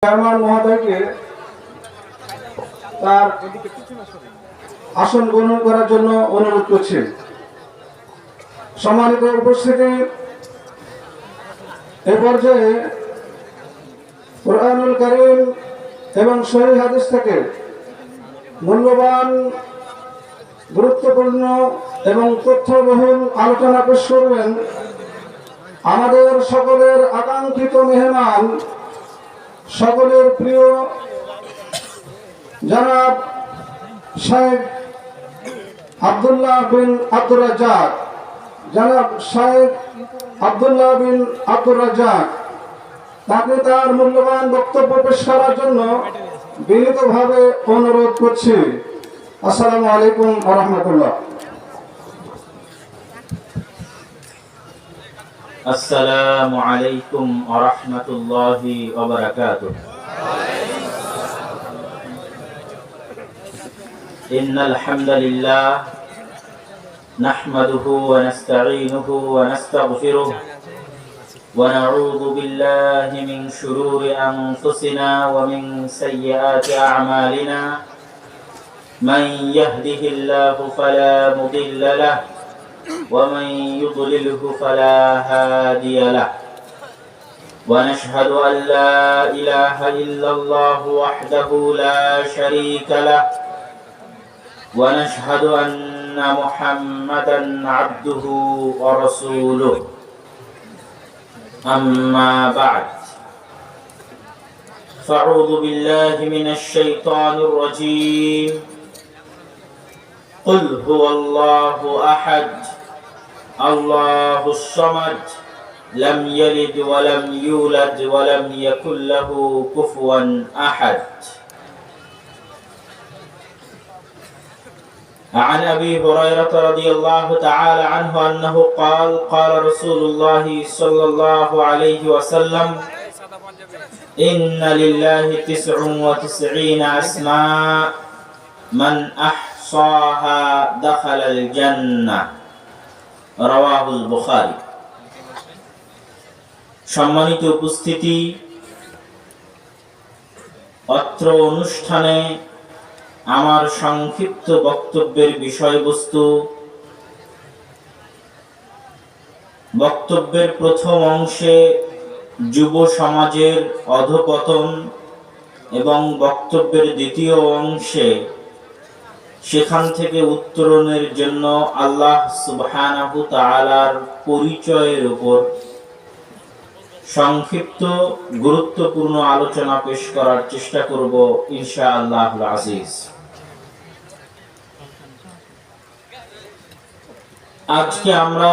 Chairman মহোদয়কে তার আসন গ্রহণ করার জন্য অনুরোধ করছি। সম্মানিত উপস্থিতি, এ পর্যায়ে কুরআনুল কারীম এবং সহিহ হাদিস থেকে মূল্যবান, গুরুত্বপূর্ণ এবং তথ্যবহুল আলোচনা পেশ করবেন আমাদের সকলের আকাঙ্ক্ষিত মেহমান, সকলের প্রিয় জনাব শেখ আব্দুল্লাহ বিন আব্দুর রাজ্জাক। জনাব শেখ আব্দুল্লাহ বিন আব্দুর রাজ্জাক তাকে তার মূল্যবান বক্তব্য পেশ করার জন্য বিনীতভাবে অনুরোধ করছি। আসসালামু আলাইকুম ওয়া রাহমাতুল্লাহ। আসসালামু আলাইকুম ওয়া রাহমাতুল্লাহি ওয়া বারাকাতুহু। ইন্নাল হামদালিল্লাহ নাহমাদুহু ওয়া নাস্তাঈনুহু ওয়া নাস্তাগফিরুহু ওয়া নাউযু বিল্লাহি মিন শুরুরি আনফুসিনা ওয়া মিন সাইয়্যাতি আ'মালিনা। মান ইয়াহদিহিল্লাহু ফালা মুদিল্লা লাহু ومن يضلله فلا هادي له ونشهد أن لا إله إلا الله وحده لا شريك له ونشهد أن محمدا عبده ورسوله أما بعد فأعوذ بالله من الشيطان الرجيم قل هو الله أحد الله الصمد لم يلد ولم يولد ولم يكن له كفوا أحد. عن أبي هريرة رضي الله تعالى عنه أنه قال قال رسول الله صلى الله عليه وسلم إن لله 99 أسماء من أحصاها دخل الجنة. রাওয়াহুল বুখারী। সম্মানিত উপস্থিতি, অত্র অনুষ্ঠানে আমার সংক্ষিপ্ত বক্তব্যের বিষয়বস্তু, বক্তব্যের প্রথম অংশে যুব সমাজের অধঃপতন এবং বক্তব্যের দ্বিতীয় অংশে সেখান থেকে উত্তরণের জন্য আল্লাহ সুবহানাহু তাআলার পরিচয়ের উপর সংক্ষিপ্ত গুরুত্বপূর্ণ আলোচনা পেশ করার চেষ্টা করব ইনশাআল্লাহুল আজিজ। আজকে আমরা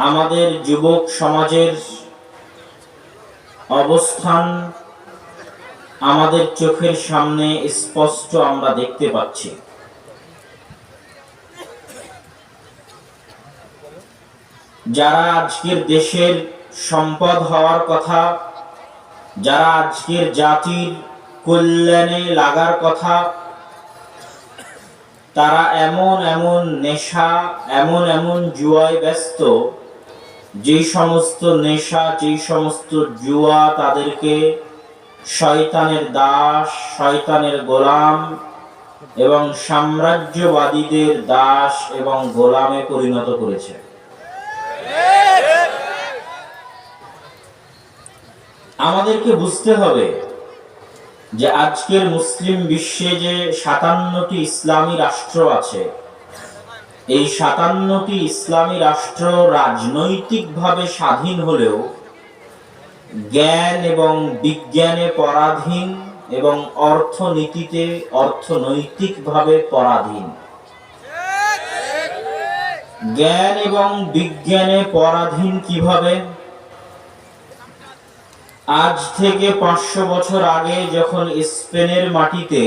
আমাদের যুবক সমাজের অবস্থান আমাদের চোখের সামনে স্পষ্ট আমরা দেখতে পাচ্ছি। যারা আজকের দেশের সম্পদ হওয়ার কথা, যারা আজকের জাতির কল্যাণে লাগার কথা, তারা এমন এমন নেশা, এমন এমন জুয়ায় ব্যস্ত, যেই সমস্ত নেশা, যেই সমস্ত জুয়া তাদেরকে শয়তানের দাস, শয়তানের গোলাম এবং সাম্রাজ্যবাদীদের দাস এবং গোলামে পরিণত করেছে। আমাদেরকে বুঝতে হবে যে আজকের মুসলিম বিশ্বে যে 57টি ইসলামী রাষ্ট্র আছে, এই 57টি ইসলামী রাষ্ট্র রাজনৈতিকভাবে স্বাধীন হলেও জ্ঞান এবং বিজ্ঞানে পরাধীন এবং অর্থনীতিতে অর্থনৈতিকভাবে পরাধীন। জ্ঞান এবং বিজ্ঞানে পরাধীন কিভাবে? আজ থেকে 500 বছর আগে যখন স্পেনের মাটিতে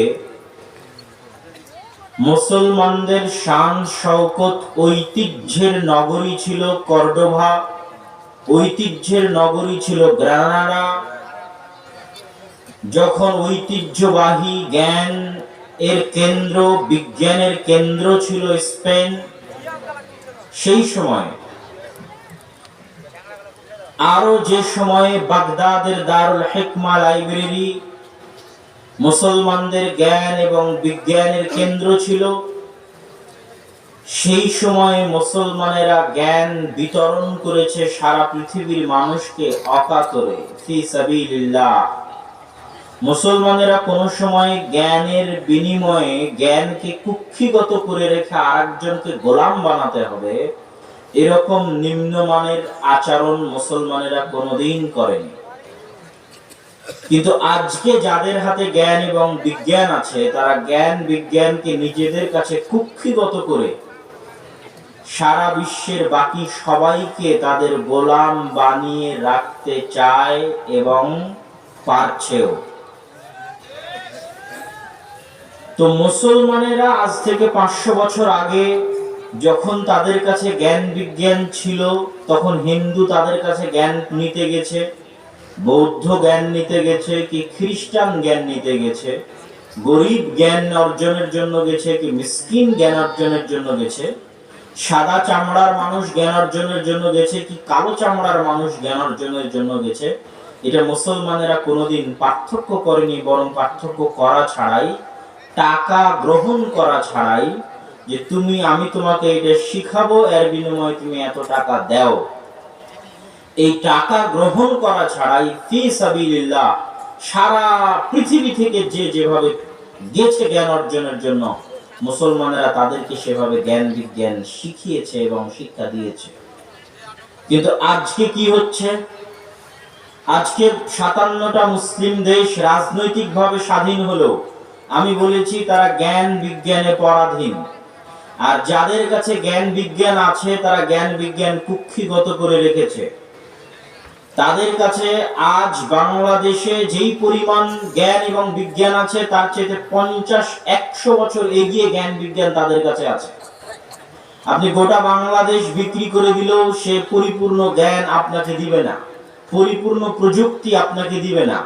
মুসলমানদের শান শওকত, ঐতিহ্যের নগরী ছিল কর্ডোভা, ঐতিহ্যের নগরী ছিল গ্রানাডা, যখন ঐতিহ্যবাহী জ্ঞান এর কেন্দ্র, বিজ্ঞানের কেন্দ্র ছিল স্পেন, সেই সময় আরো যে সময়ে বাগদাদের দারুল হিকমা লাইব্রেরি মুসলমানদের জ্ঞান এবং বিজ্ঞানের কেন্দ্র ছিল, সেই সময়ে মুসলমানেরা জ্ঞান বিতরণ করেছে সারা পৃথিবীর মানুষকে অকাতরে ফি সাবিলিল্লাহ। মুসলমানেরা কোন সময় জ্ঞানের বিনিময়ে জ্ঞানকে কুক্ষিগত করে রেখে আরেকজনকে গোলাম বানাতে হবে এরকম নিম্নমানের আচরণ মুসলমানেরা কোনোদিন করেনি। কিন্তু আজকে যাদের হাতে জ্ঞান এবং বিজ্ঞান আছে, তারা জ্ঞান বিজ্ঞানকে নিজেদের কাছে কুক্ষিগত করে সারা বিশ্বের বাকি সবাইকে তাদের গোলাম বানিয়ে রাখতে চায় এবং পারছেও। তো মুসলমানেরা আজ থেকে 500 বছর আগে যখন তাদের কাছে জ্ঞান বিজ্ঞান ছিল, তখন হিন্দু তাদের কাছে জ্ঞান নিতে গেছে, বৌদ্ধ জ্ঞান নিতে গেছে, কি খ্রিস্টান জ্ঞান নিতে গেছে, গরিব জ্ঞান অর্জনের জন্য গেছে, কি মিসকিন জ্ঞান অর্জনের জন্য গেছে, সাদা চামড়ার মানুষ জ্ঞান অর্জনের জন্য গেছে, কি কালো চামড়ার মানুষ জ্ঞান অর্জনের জন্য গেছে, এটা মুসলমানেরা কোনোদিন পার্থক্য করেনি। বরং পার্থক্য করা ছাড়াই, টাকা গ্রহণ করা ছাড়াই, যে আমি তোমাকে এটা শিখাবো, এর বিনিময়ে তুমি এত টাকা দাও, এই টাকা গ্রহণ করা ছাড়াই ফি সাবিলিল্লাহ সারা পৃথিবী থেকে যে যেভাবে গেছে জ্ঞান অর্জনের জন্য, মুসলমানেরা তাদেরকে সেভাবে জ্ঞান বিজ্ঞান শিখিয়েছে এবং শিক্ষা দিয়েছে। কিন্তু আজকে কি হচ্ছে? আজকে 57টা মুসলিম দেশ রাজনৈতিকভাবে স্বাধীন হলো, আমি বলেছি তারা জ্ঞান বিজ্ঞানে পরাধীন। আর যাদের কাছে জ্ঞান বিজ্ঞান আছে, তারা জ্ঞান বিজ্ঞান কুক্ষিগত করে রেখেছে। তাদের কাছে আজ বাংলাদেশে যেই পরিমাণ জ্ঞান এবং বিজ্ঞান আছে, তার চেয়ে 50-100 বছর এগিয়ে জ্ঞান বিজ্ঞান তাদের কাছে আছে। আপনি গোটা বাংলাদেশ বিক্রি করে দিলেও সে পরিপূর্ণ জ্ঞান আপনাকে দিবে না, পরিপূর্ণ প্রযুক্তি আপনাকে দিবে না।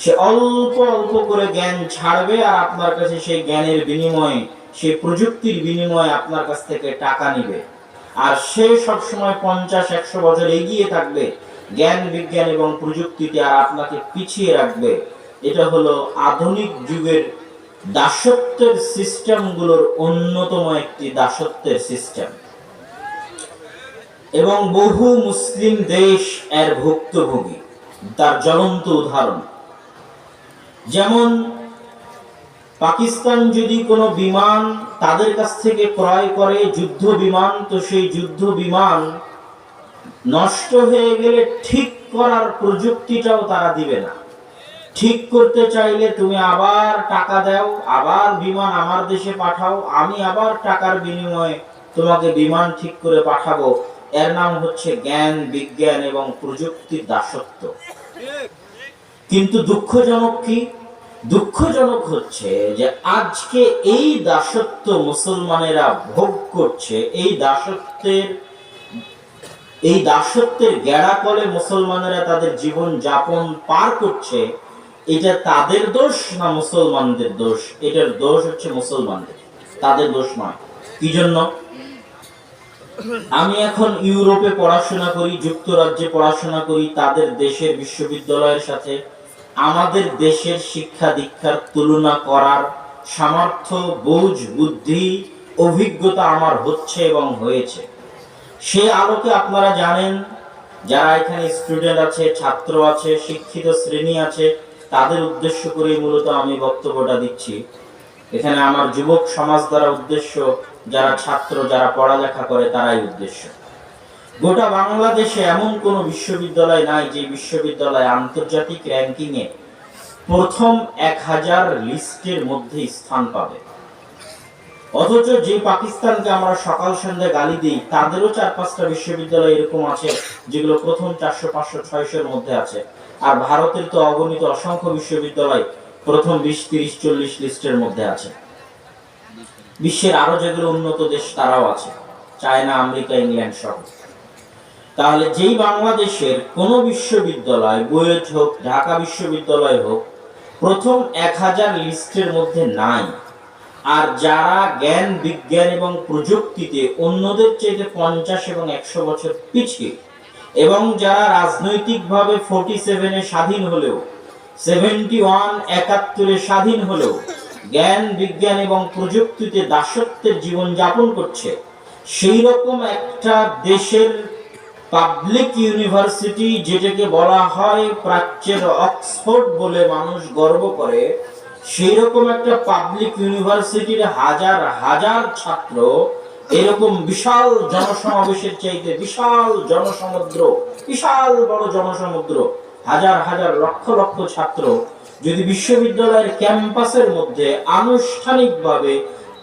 সে অল্প অল্প করে জ্ঞান ছাড়বে, আর আপনার কাছে সেই জ্ঞানের বিনিময়ে, সেই প্রযুক্তির বিনিময়ে আপনার কাছ থেকে টাকা নিবে। আর সে সবসময় 50-100 বছর এগিয়ে থাকবে জ্ঞান বিজ্ঞান এবং প্রযুক্তিতে, আর আপনাকে পিছিয়ে রাখবে। এটা হলো আধুনিক যুগের দাসত্বের সিস্টেমগুলোর অন্যতম একটি দাসত্বের সিস্টেম, এবং বহু মুসলিম দেশ এর ভুক্তভোগী। তার জ্বলন্ত উদাহরণ, যেমন পাকিস্তান যদি কোনো বিমান তাদের কাছ থেকে ক্রয় করে, যুদ্ধ বিমান, তো সেই যুদ্ধ বিমান নষ্ট হয়ে গেলে ঠিক করার প্রযুক্তিটাও তারা দিবে না। ঠিক করতে চাইলে তুমি আবার টাকা দাও, আবার বিমান আমার দেশে পাঠাও, আমি আবার টাকার বিনিময়ে তোমাকে বিমান ঠিক করে পাঠাবো। এর নাম হচ্ছে জ্ঞান বিজ্ঞান এবং প্রযুক্তির দাসত্ব। কিন্তু দুঃখজনক কি? দুঃখজনক হচ্ছে যে আজকে এই দাসত্ব মুসলমানেরা ভোগ করছে। এই দাসত্বের গেড়াকলে মুসলমানেরা তাদের জীবন যাপন পার করছে। এটা তাদের দোষ না মুসলমানদের দোষ? এটার দোষ হচ্ছে মুসলমানদের, তাদের দোষ নয়। কি জন্য? আমি এখন ইউরোপে পড়াশোনা করি, যুক্তরাজ্যে পড়াশোনা করি, তাদের দেশের বিশ্ববিদ্যালয়ের সাথে আমাদের দেশের শিক্ষা দীক্ষার তুলনা করার সামর্থ্য, বুঝ, বুদ্ধি, অভিজ্ঞতা আমার হচ্ছে এবং হয়েছে। সে আলোকে আপনারা জানেন, যারা এখানে স্টুডেন্ট আছে, ছাত্র আছে, শিক্ষিত শ্রেণী আছে, তাদের উদ্দেশ্য করে মূলত আমি বক্তব্যটা দিচ্ছি। এখানে আমার যুবক সমাজ দ্বারা উদ্দেশ্য, যারা ছাত্র, যারা পড়ালেখা করে, তারাই উদ্দেশ্য। গোটা বাংলাদেশে এমন কোন বিশ্ববিদ্যালয় নাই যে বিশ্ববিদ্যালয় আন্তর্জাতিক র্যাঙ্কিংয়ে প্রথম 1000 লিস্টের মধ্যে স্থান পাবে। অথচ যে পাকিস্তানকে আমরা সকাল সন্ধ্যা গালি দিই, তাদেরও 4-5টা বিশ্ববিদ্যালয় এরকম আছে যেগুলো প্রথম 400, 500, 600-এর মধ্যে আছে। আর ভারতের তো অগণিত অসংখ্য বিশ্ববিদ্যালয় প্রথম 20, 30, 40 লিস্টের মধ্যে আছে। বিশ্বের আরো যেগুলো উন্নত দেশ তারাও আছে, চায়না, আমেরিকা, ইংল্যান্ড সহ। তাহলে যেই বাংলাদেশের কোন বিশ্ববিদ্যালয়, বুয়েট হোক, ঢাকা বিশ্ববিদ্যালয় হোক, প্রথম 1000 লিস্টের মধ্যে নাই, আর যারা জ্ঞান বিজ্ঞান এবং প্রযুক্তিতে অন্যদের চেয়ে 50 এবং 100 বছর পিছিয়ে, এবং যারা রাজনৈতিকভাবে 47-এ স্বাধীন হলেও, 71-71-এ স্বাধীন হলেও জ্ঞান বিজ্ঞান এবং প্রযুক্তিতে দাসত্বের জীবন যাপন করছে, সেই রকম একটা দেশের পাবলিক ইউনিভার্সিটি, যেটাকে বলা হয় প্রাচ্যের অক্সফোর্ড বলে মানুষ গর্ব করে, সেই রকম একটা পাবলিক ইউনিভার্সিটির হাজার হাজার ছাত্র এরকম বিশাল জনসমাবেশের চাইতে বিশাল জনসমুদ্র, বিশাল বড় জনসমুদ্র, হাজার হাজার লক্ষ লক্ষ ছাত্র যদি বিশ্ববিদ্যালয়ের ক্যাম্পাসের মধ্যে আনুষ্ঠানিকভাবে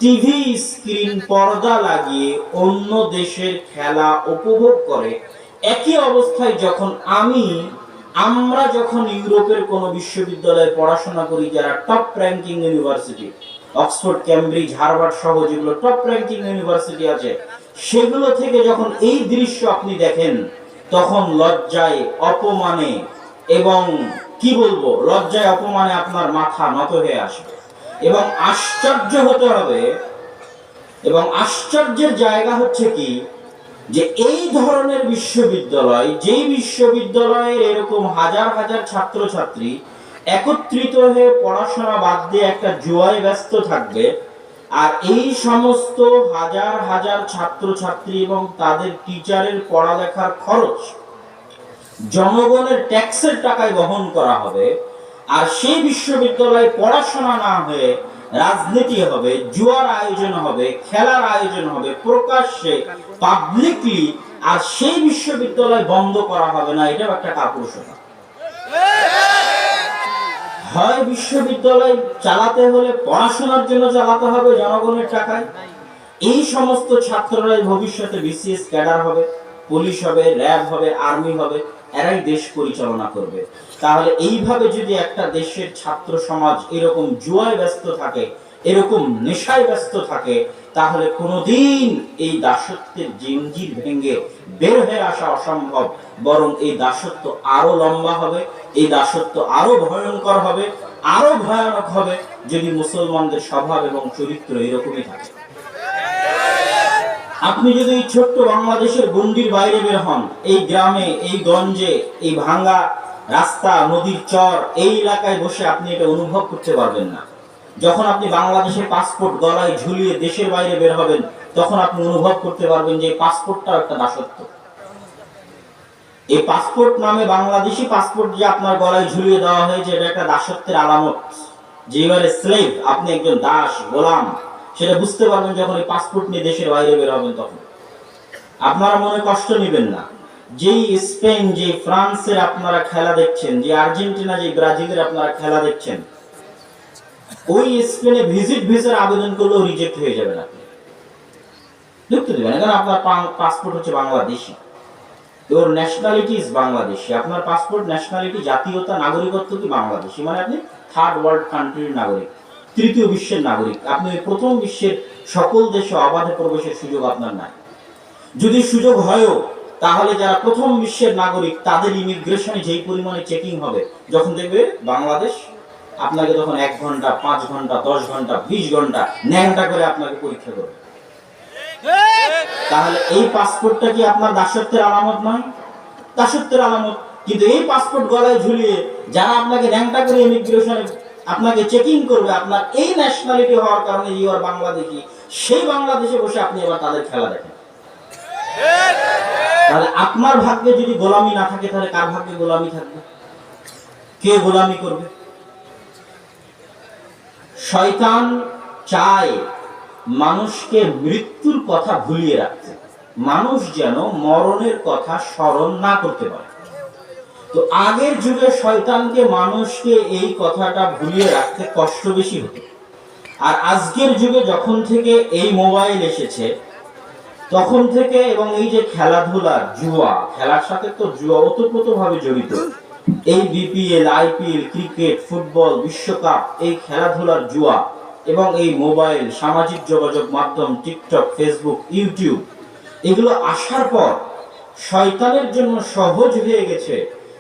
টিভি স্ক্রিন পর্দা লাগিয়ে অন্য দেশের খেলা উপভোগ করে, একই অবস্থায় যখন আমরা যখন ইউরোপের কোন বিশ্ববিদ্যালয়ে পড়াশোনা করি, যারা top ranking university, Oxford, Cambridge, Harvard সহ যেগুলো টপ র্যাঙ্কিং ইউনিভার্সিটি আছে, সেগুলো থেকে যখন এই দৃশ্য আপনি দেখেন, তখন লজ্জায় অপমানে এবং কি বলবো, লজ্জায় অপমানে আপনার মাথা নত হয়ে আসবে এবং আশ্চর্য হতে হবে। এবং আশ্চর্যের জায়গা হচ্ছে কি, যে এই ধরনের বিশ্ববিদ্যালয়, যেই বিশ্ববিদ্যালয়ের এরকম হাজার হাজার ছাত্রছাত্রী একত্রিত হয়ে পড়াশোনা বাদ দিয়ে একটা জুয়ায় ব্যস্ত থাকবে, আর এই সমস্ত হাজার হাজার ছাত্রছাত্রী এবং তাদের টিচারের পড়ালেখার খরচ জনগণের ট্যাক্সের টাকায় বহন করা হবে, আর সেই বিশ্ববিদ্যালয়ে পড়াশোনা না হয়ে রাজনীতি হবে, জুয়ার আয়োজন হবে, খেলার আয়োজন হবে প্রকাশ্যে পাবলিকলি, আর সেই বিশ্ববিদ্যালয় বন্ধ করা হবে না, এটাও একটা কাপুরুষতা। হয় বিশ্ববিদ্যালয় চালাতে হলে পড়াশোনার জন্য চালাতে হবে জনগণের টাকায়, এই সমস্ত ছাত্ররাই ভবিষ্যতে বিসিএস ক্যাডার হবে, পুলিশ হবে, র্যাব হবে, আর্মি হবে, এরাই দেশ পরিচালনা করবে। তাহলে এইভাবে যদি একটা দেশের ছাত্র সমাজ এরকম জুয়ায় ব্যস্ত থাকে, এরকম নেশায় ব্যস্ত থাকে, তাহলে কোনোদিন এই দাসত্বের জিঞ্জির ভেঙে বের হয়ে আসা অসম্ভব, বরং এই দাসত্ব আরো লম্বা হবে, এই দাসত্ব আরো ভয়ঙ্কর হবে, আরো ভয়ানক হবে, যদি মুসলমানদের স্বভাব এবং চরিত্র এরকমই থাকে। আপনি যদি এই ছোট্ট বাংলাদেশের গণ্ডির বাইরে বের হন, এই গ্রামে, এই গঞ্জে, এই ভাঙ্গা রাস্তা, নদীর চর, এই এলাকায় বসে আপনি এটা অনুভব করতে পারবেন না। যখন আপনি বাংলাদেশের পাসপোর্ট গলায় ঝুলিয়ে দেশের বাইরে বের হবেন, তখন আপনি অনুভব করতে পারবেন যে পাসপোর্টটাও একটা দাসত্ব। এই পাসপোর্ট নামে বাংলাদেশি পাসপোর্ট যে আপনার গলায় ঝুলিয়ে দেওয়া হয়েছে, এটা একটা দাসত্বের আলামত। যে এবারে স্লেভ, আপনি একজন দাস, গোলাম, সেটা বুঝতে পারবেন যখন এই পাসপোর্ট নিয়ে দেশের বাইরে বের হবেন। তখন আপনারা মনে কষ্ট নেবেন না। যেই স্পেন, যে ফ্রান্সের আপনারা খেলা দেখছেন, যে আর্জেন্টিনা, যে ব্রাজিলের আপনারা খেলা দেখছেন, ওই স্পেনে ভিজিট ভিসার আবেদন করলেও রিজেক্ট হয়ে যাবে না, আপনি ঢুকতে দেবেন, কারণ আপনার পাসপোর্ট হচ্ছে বাংলাদেশি, ওর ন্যাশনালিটি ইজ বাংলাদেশি। আপনার পাসপোর্ট, ন্যাশনালিটি, জাতীয়তা, নাগরিকত্ব কি বাংলাদেশি, মানে আপনি থার্ড ওয়ার্ল্ড কান্ট্রির নাগরিক, তৃতীয় বিশ্বের নাগরিক। আপনি প্রথম বিশ্বের সকল দেশে অবাধে প্রবেশের সুযোগ আপনার নাই। যদি সুযোগ হয়ও, তাহলে যারা প্রথম বিশ্বের নাগরিক, তাদের ইমিগ্রেশনে যেই পরিমাণে চেকিং হবে, যখন দেখবে বাংলাদেশ, আপনাকে তখন 1 ঘন্টা, 5 ঘন্টা, 10 ঘন্টা, 20 ঘন্টা ন্যাংটা করে আপনাকে পরীক্ষা করবে। তাহলে এই পাসপোর্টটা কি আপনার দাসত্বের আলামত নয়? দাসত্বের আলামত। কিন্তু এই পাসপোর্ট গলায় ঝুলিয়ে যারা আপনাকে ন্যাংটা করে ইমিগ্রেশনে আপনাকে চেকিং করবে, আপনার এই ন্যাশনালিটি হওয়ার কারণে ইউ আর বাংলাদেশি, সেই বাংলাদেশে বসে আপনি এবার তাদের খেলা দেখেন। তাহলে আপনার ভাগ্যে যদি গোলামি না থাকে, তাহলে কার ভাগ্যে গোলামি থাকবে? কে গোলামি করবে? শয়তান চায় মানুষকে মৃত্যুর কথা ভুলিয়ে রাখতে, মানুষ যেন মরণের কথা স্মরণ না করতে পারে। তো আগের যুগে শয়তানকে মানুষকে এই কথাটা ভুলিয়ে রাখতে কষ্ট বেশি হতো। আর আজকের যুগে যখন থেকে এই মোবাইল এসেছে, তখন থেকে, এবং এই যে খেলাধুলা, জুয়া, খেলার সাথে তো জুয়া ওতপ্রোতভাবে জড়িত, এই বিপিএল, আইপিএল, ক্রিকেট, ফুটবল, বিশ্বকাপ, এই খেলাধুলার জুয়া এবং এই মোবাইল, সামাজিক যোগাযোগ মাধ্যম, টিকটক, ফেসবুক, ইউটিউব, এগুলো আসার পর শয়তানের জন্য সহজ হয়ে গেছে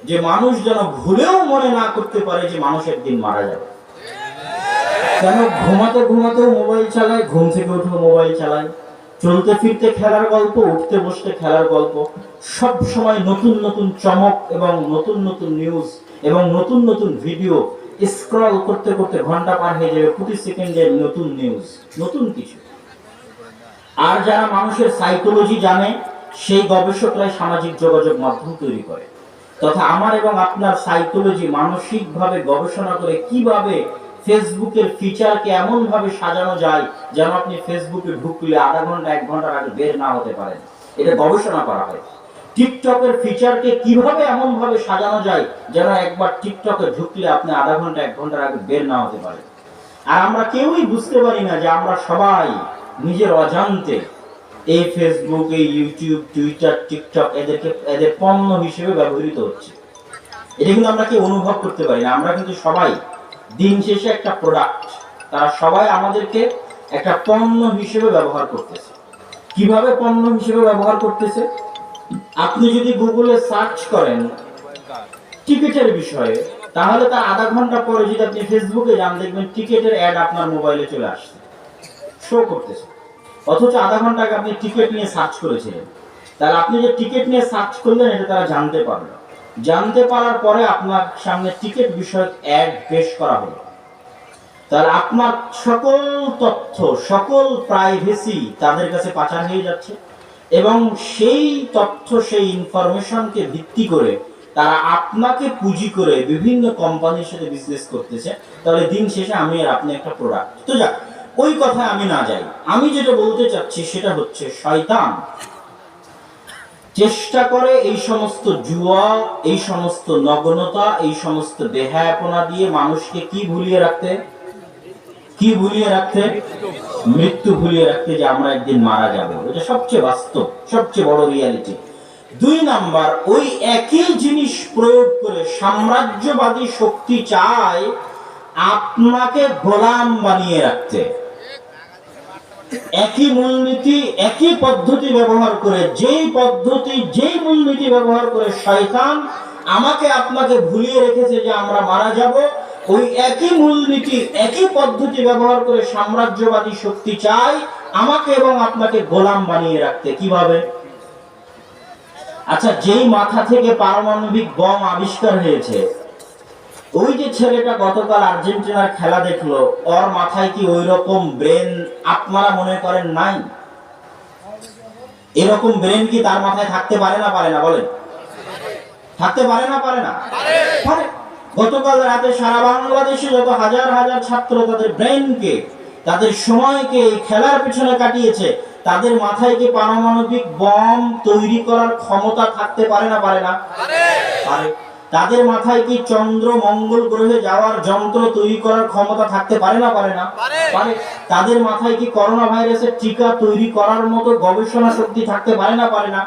যে মানুষ যেন ভুলেও মনে না করতে পারে যে মানুষ একদিন মারা যাবে। কেন? ঘুমাতে ঘুমাতেও মোবাইল চালায়, ঘুম থেকে উঠেও মোবাইল চালায়, চলতে ফিরতে খেলার গল্প, উঠতে বসতে খেলার গল্প, সব সময় নতুন নতুন চমক এবং নতুন নতুন নিউজ এবং নতুন নতুন ভিডিও। স্ক্রল করতে করতে ঘন্টা পার হয়ে যাবে, প্রতি সেকেন্ডে নতুন নিউজ, নতুন কিছু। আর যারা মানুষের সাইকোলজি জানে, সেই গবেষকরাই সামাজিক যোগাযোগ মাধ্যম তৈরি করে, তথা আমার এবং আপনার সাইকোলজি মানসিকভাবে গবেষণা করে কিভাবে ফেসবুকের ফিচারকে এমন ভাবে সাজানো যায় যেন আপনি ফেসবুকে ঢুকলে আধা ঘন্টা 1 ঘন্টার আগে বের না হতে পারেন। এটা গবেষণা করা হয়। টিকটকের ফিচারকে কিভাবে এমন ভাবে সাজানো যায় যেন একবার টিকটকে ঢুকলে আপনি আধা ঘন্টা 1 ঘন্টার আগে বের না হতে পারেন। আর আমরা কেউই বুঝতে পারি না যে আমরা সবাই নিজের অজান্তে এই ফেসবুক, এই ইউটিউব, টুইটার, টিকটক এদের পণ্য হিসেবে ব্যবহৃত হচ্ছে। এটা কিন্তু আমরা কেউ অনুভব করতে পারি না। আমরা কিন্তু সবাই দিন শেষে একটা প্রোডাক্ট, তারা সবাই আমাদেরকে একটা পণ্য হিসেবে ব্যবহার করতেছে। কিভাবে পণ্য হিসেবে ব্যবহার করতেছে? আপনি যদি গুগলে সার্চ করেন টিকিটের বিষয়ে, তাহলে তার আধা ঘন্টা পরে যদি আপনি ফেসবুকে যান, দেখবেন টিকিটের অ্যাড আপনার মোবাইলে চলে আসছে, শো করতেছে। অথচ আধা ঘন্টা আগে আপনি টিকিট নিয়ে সার্চ করেছিলেন। তাহলে আপনি যে টিকিট নিয়ে সার্চ করলেন, এটা তারা জানতে পারলো। জানতে পারার পরে আপনার সামনে টিকিট বিষয়ক অ্যাড পেশ করা হলো। তাহলে আপনার সকল তথ্য, সকল প্রাইভেসি তাদের কাছে পাচার হয়ে যাচ্ছে, এবং সেই তথ্য, সেই ইনফরমেশনকে ভিত্তি করে তারা আপনাকে পুঁজি করে বিভিন্ন কোম্পানির সাথে বিজনেস করতেছে। তাহলে দিন শেষে আমি আর আপনি একটা প্রোডাক্ট। তো যাক, ওই কথায় আমি না যাই। আমি যেটা বলতে চাচ্ছি সেটা হচ্ছে, শয়তান চেষ্টা করে এই সমস্ত জুয়া, এই সমস্ত নগ্নতা, এই সমস্ত বেহায়াপনা দিয়ে মানুষকে কি ভুলিয়ে রাখতে? কি ভুলিয়ে রাখতে? মৃত্যু ভুলিয়ে রাখতে, যে আমরা একদিন মারা যাব। এটা সবচেয়ে বাস্তব, সবচেয়ে বড় রিয়ালিটি। 2 নাম্বার, ওই একই জিনিস প্রয়োগ করে সাম্রাজ্যবাদী শক্তি চায় আপনাকে গোলাম বানিয়ে রাখতে। একই মূলনীতি, একই পদ্ধতি ব্যবহার করে, যেই মূলনীতি ব্যবহার করে শয়তান আমাকে আপনাকে ভুলিয়ে রেখেছে যে আমরা মারা যাব, ওই একই মূলনীতি, একই পদ্ধতি ব্যবহার করে সাম্রাজ্যবাদী শক্তি চায় আমাকে এবং আপনাকে গোলাম বানিয়ে রাখতে। কিভাবে? আচ্ছা, যেই মাথা থেকে পারমাণবিক বম আবিষ্কার হয়েছে, ওই যে ছেলেটা গতকাল আর্জেন্টিনার খেলা দেখলো, ওর মাথায় কি ওই রকম ব্রেন আপনারা মনে করেন নাই? এরকম ব্রেন কি তার মাথায় থাকতে পারে না? পারে না? বলেন, থাকতে পারে না? পারে না? পারে। গতকাল রাতে সারা বাংলাদেশে যত হাজার হাজার ছাত্র তাদের ব্রেনকে, তাদের সময়কে এই খেলার পিছনে কাটিয়েছে, তাদের মাথায় কি পারমাণবিক বম তৈরি করার ক্ষমতা থাকতে পারে না? পারে না? পারে। তাদের মাথায় কি চন্দ্র মঙ্গল গ্রহে যাওয়ার যন্ত্র তৈরি করার ক্ষমতা থাকতে পারে না? পারে না? পারে। তাদের মাথায় কি করোনা ভাইরাসের টিকা তৈরি করার মতো গবেষণা শক্তি থাকতে পারে না? পারে না?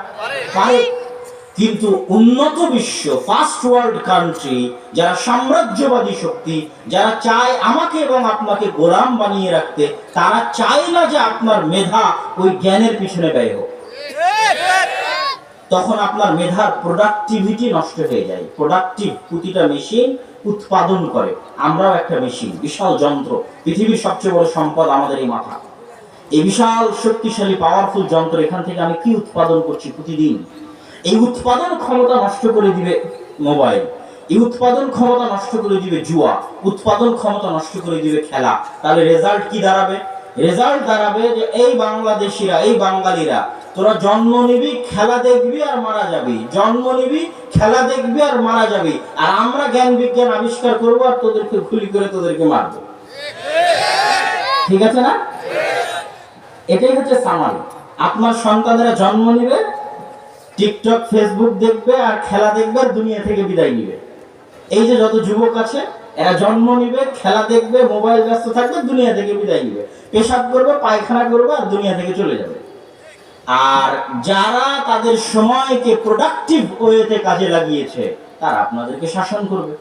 পারে। কিন্তু উন্নত বিশ্ব, ফার্স্ট ওয়ার্ল্ড কান্ট্রি, যারা সাম্রাজ্যবাদী শক্তি, যারা চায় আমাকে এবং আপনাকে গোলাম বানিয়ে রাখতে, তারা চায় না যে আপনার মেধা ওই জ্ঞানের পিছনে ব্যয় হোক। তখন আপনার মেধার প্রোডাক্টিভিটি নষ্ট হয়ে যায়। প্রোডাক্টিভ প্রতিটা মেশিন উৎপাদন করে। আমরাও একটা মেশিন, বিশাল যন্ত্র। পৃথিবীর সবচেয়ে বড় সম্পদ আমাদের এই মাথা। এই বিশাল শক্তিশালী পাওয়ারফুল যন্ত্র, এখান থেকে আমি কি উৎপাদন করছি প্রতিদিন? এই উৎপাদন ক্ষমতা নষ্ট করে দিবে মোবাইল, এই উৎপাদন ক্ষমতা নষ্ট করে দিবে জুয়া, উৎপাদন ক্ষমতা নষ্ট করে দিবে খেলা। তাহলে রেজাল্ট কি দাঁড়াবে? রেজাল্ট দাঁড়াবে যে এই বাংলাদেশিরা, এই বাঙালিরা, তোরা জন্ম নিবি, খেলা দেখবি আর মারা যাবি, জন্ম নিবি, খেলা দেখবি আর মারা যাবি, আর আমরা জ্ঞান বিজ্ঞান আবিষ্কার করবো আর তোদেরকে গুলি করে তোদেরকে মারবো। ঠিক আছে না? এটাই হচ্ছে সামাল। আপনার সন্তানেরা জন্ম নিবে, টিকটক ফেসবুক দেখবে আর খেলা দেখবে আর দুনিয়া থেকে বিদায় নিবে। এই যে যত যুবক আছে, এরা জন্ম নিবে, খেলা দেখবে, মোবাইল ব্যস্ত থাকবে, দুনিয়া থেকে বিদায় নিবে, পেশাব করবে, পায়খানা করবে আর দুনিয়া থেকে চলে যাবে। আর যারা তাদের সময়কে প্রোডাক্টিভ ওয়েতে কাজে লাগিয়েছে, তারা আপনাদেরকে শাসন করবে,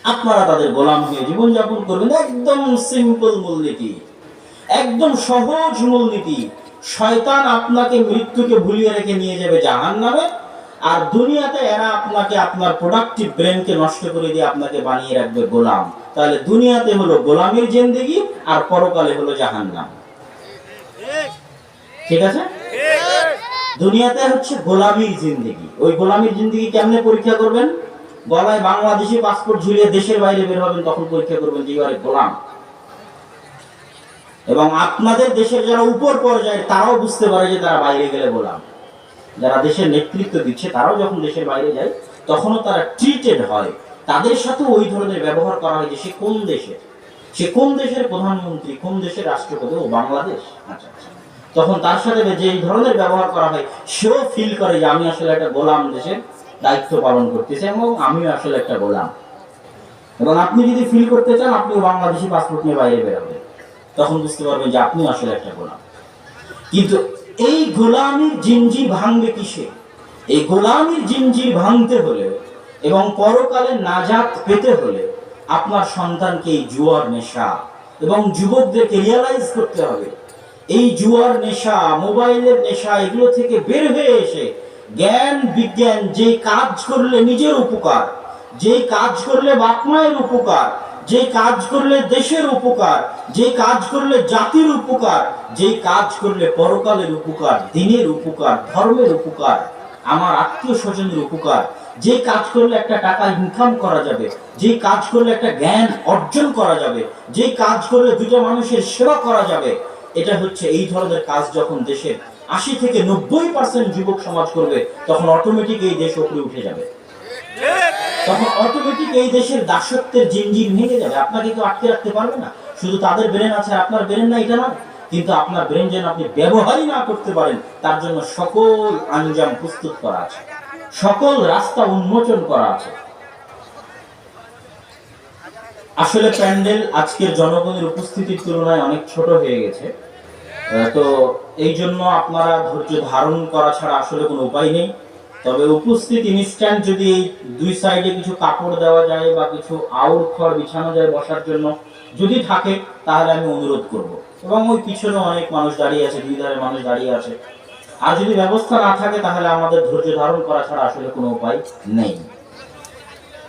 আপনারা তাদের গোলাম হয়ে জীবনযাপন করবেন। একদম সিম্পল মূলনীতি, একদম সহজ মূলনীতি। শয়তান আপনাকে মৃত্যুকে ভুলিয়ে রেখে নিয়ে যাবে জাহান্নামে, আর দুনিয়াতে এরা আপনাকে, আপনার প্রোডাক্টিভ ব্রেনকে নষ্ট করে দিয়ে আপনাকে বানিয়ে রাখবে গোলাম। তাহলে দুনিয়াতে হলো গোলামের জিন্দেগি আর পরকালে হলো জাহান্নাম। ঠিক আছে? দুনিয়াতে হচ্ছে গোলামির জিন্দেগি। ওই গোলামির জিন্দেগি কেমনে পরীক্ষা করবেন? গলায় বাংলাদেশি পাসপোর্ট ঝুলিয়ে দেশের বাইরে বের হবেন, তখন পরীক্ষা করবেন যে এবারে গোলাম। এবং আপনাদের দেশের যারা উপর পর্যায়ে তারাও বুঝতে পারে যে তারা বাইরে গেলে গোলাম। যারা দেশের নেতৃত্ব দিচ্ছে তারাও যখন দেশের বাইরে যায় তখনও তারা ট্রিটেড হয়, তাদের সাথে ওই ধরনের ব্যবহার করা হয় যে সে কোন দেশের, সে কোন দেশের প্রধানমন্ত্রী, কোন দেশের রাষ্ট্রপতি, ও বাংলাদেশ, আচ্ছা আচ্ছা। তখন তার সাথে যে এই ধরনের ব্যবহার করা হয় সেও ফিল করে যে আমি আসলে একটা গোলাম দেশের দায়িত্ব পালন করতেছি এবং আমিও আসলে একটা গোলাম। এবং আপনি যদি ফিল করতে চান আপনিও বাংলাদেশি পাসপোর্ট নিয়ে বাইরে বেরোবেন, তখন বুঝতে পারবেন যে আপনিও আসলে একটা গোলাম। কিন্তু এই গোলামির জিঞ্জির ভাঙবে কিসে? এই গোলামির জিঞ্জির ভাঙতে হলে এবং পরকালে নাজাত পেতে হলে আপনার সন্তানকে এই জুয়ার নেশা এবং যুবকদেরকে রিয়ালাইজ করতে হবে এই জুয়ার নেশা, মোবাইলের নেশা, এগুলো থেকে বের হয়ে এসে জ্ঞান বিজ্ঞান, যে কাজ করলে নিজের উপকার, যে কাজ করলে বাপ মায়ের উপকার, যে কাজ করলে দেশের উপকার, যে কাজ করলে জাতির উপকার, যে কাজ করলে পরকালের উপকার, দিনের উপকার, ধর্মের উপকার, আমার আত্মীয় স্বজনের উপকার, যে কাজ করলে একটা টাকা ইনকাম করা যাবে, যে কাজ করলে একটা জ্ঞান অর্জন করা যাবে, যে কাজ করলে দুটো মানুষের সেবা করা যাবে, এটা হচ্ছে এই ধরনের কাজ যখন দেশের ৮০ থেকে ৯০% যুবক সমাজ করবে তখন অটোমেটিক এই দেশ উপরে উঠে যাবে। তখন অটোমেটিক এই দেশের দাসত্বের জিঞ্জির ভেঙে যাবে। আপনাকে কেউ আটকে রাখতে পারবে না। শুধু তাদের ব্রেন আছে আপনার ব্রেন না এটা নয়, কিন্তু আপনার ব্রেন যেন আপনি ব্যবহারই না করতে পারেন তার জন্য সকল আঞ্জাম প্রস্তুত করা আছে, সকল রাস্তা উন্মোচন করা আছে। আসলে প্যান্ডেল আজকের জনগণের উপস্থিতির তুলনায় অনেক ছোট হয়ে গেছে, তো এই জন্য আপনারা ধৈর্য ধারণ করা ছাড়া আসলে কোনো উপায় নেই। তবে উপস্থিত ইনস্ট্যান্ট যদি এই দুই সাইডে কিছু কাপড় দেওয়া যায় বা কিছু আউল খড় বিছানো যায় বসার জন্য যদি থাকে তাহলে আমি অনুরোধ করব। এবং ওই পিছনে অনেক মানুষ দাঁড়িয়ে আছে, দুই ধারে মানুষ দাঁড়িয়ে আছে। আর যদি ব্যবস্থা না থাকে তাহলে আমাদের ধৈর্য ধারণ করা ছাড়া আসলে কোনো উপায় নেই।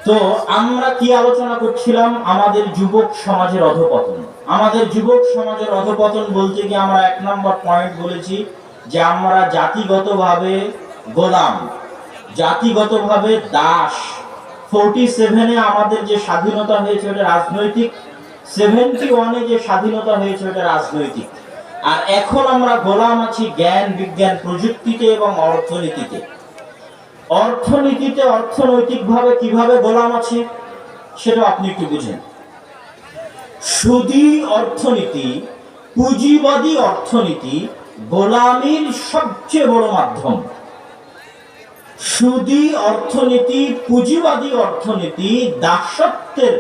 তো আমরা কি আলোচনা করছিলাম? আমাদের যুবক সমাজের অধঃপতন। আমাদের যুবক সমাজের অধঃপতন বলতে গিয়ে আমরা ১ নম্বর পয়েন্ট বলেছি যে আমরা জাতিগতভাবে গোলাম, জাতিগতভাবে দাস। 47-এ আমাদের যে স্বাধীনতা হয়েছে ওটা রাজনৈতিক, 71-এ যে স্বাধীনতা হয়েছে ওটা রাজনৈতিক। আর এখন আমরা গোলাম আছি জ্ঞান বিজ্ঞান প্রযুক্তিতে এবং অর্থনীতিতে। অর্থনীতিতে অর্থনৈতিকভাবে কিভাবে গোলাম আছে সেটা আপনি একটু বুঝেন। সুদী অর্থনীতি, পুঁজিবাদী অর্থনীতি গোলামির সবচেয়ে বড় মাধ্যম। সুদী অর্থনীতি, পুঁজিবাদী অর্থনীতি দাসত্বের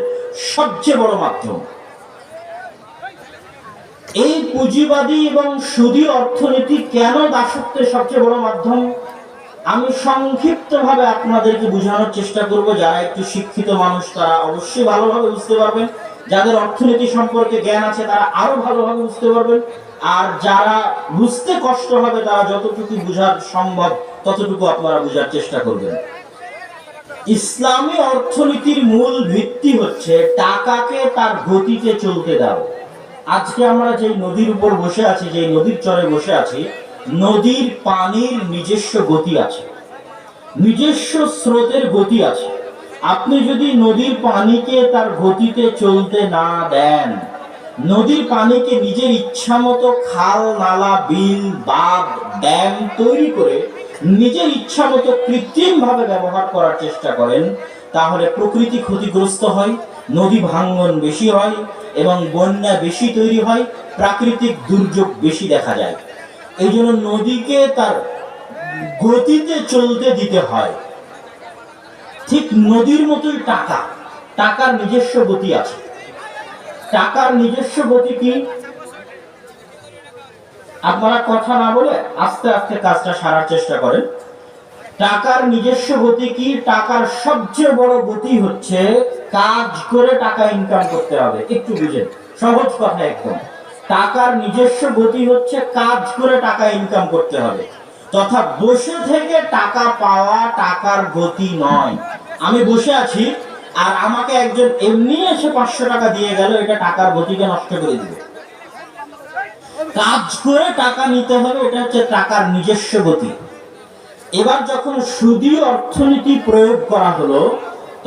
সবচেয়ে বড় মাধ্যম। এই পুঁজিবাদী এবং সুদী অর্থনীতি কেন দাসত্বের সবচেয়ে বড় মাধ্যম আমি সংক্ষিপ্তভাবে আপনাদেরকে বোঝানোর চেষ্টা করব। যারা একটু শিক্ষিত মানুষ তারা অবশ্যই ভালোভাবে বুঝতে পারবেন, যাদের অর্থনীতি সম্পর্কে জ্ঞান আছে তারা আরো ভালোভাবে বুঝতে পারবেন, আর যারা বুঝতে কষ্ট হবে তারা যতটুকু বোঝার সম্ভব ততটুকু আপনারা বোঝার চেষ্টা করবেন। ইসলামী অর্থনীতির মূল ভিত্তি হচ্ছে টাকাকে তার গতিতে চলতে দাও। আজকে আমরা যে নদীর উপর বসে আছি, যে নদীর চরে বসে আছি, নদীর পানির নিজস্ব গতি আছে, নিজস্ব স্রোতের গতি আছে। আপনি যদি নদীর পানিকে তার গতিতে চলতে না দেন, নদীর পানিকে নিজের ইচ্ছা মতো খাল নালা বিল বাঁধ ড্যাম তৈরি করে নিজের ইচ্ছা মতো কৃত্রিম ভাবে ব্যবহার করার চেষ্টা করেন, তাহলে প্রকৃতি ক্ষতিগ্রস্ত হয়, নদী ভাঙ্গন বেশি হয় এবং বন্যা বেশি তৈরি হয়, প্রাকৃতিক দুর্যোগ বেশি দেখা যায়। এই জন্য নদীকে তার গতিতে চলতে দিতে হয়। ঠিক নদীর মতোই টাকা, টাকার নিজস্ব গতি আছে। টাকার নিজস্ব গতি কি? আপনারা কথা না বলে আস্তে আস্তে কাজটা সারার চেষ্টা করেন। টাকার নিজস্ব গতি কি? টাকার সবচেয়ে বড় গতি হচ্ছে কাজ করে টাকা ইনকাম করতে হবে। একটু বুঝেন, সহজ কথা একদম। টাকার নিজস্ব গতি হচ্ছে কাজ করে টাকা ইনকাম করতে হবে, তথা বসে থেকে টাকা পাওয়া টাকার গতি নয়। আমি বসে আছি আর আমাকে একজন এমনি এসে 500 টাকা দিয়ে গেল, এটা টাকার গতিকে নষ্ট করে দিবে। কাজ করে টাকা নিতে হবে, এটা হচ্ছে টাকার নিজস্ব গতি। এবার যখন সুদী অর্থনীতি প্রয়োগ করা হলো,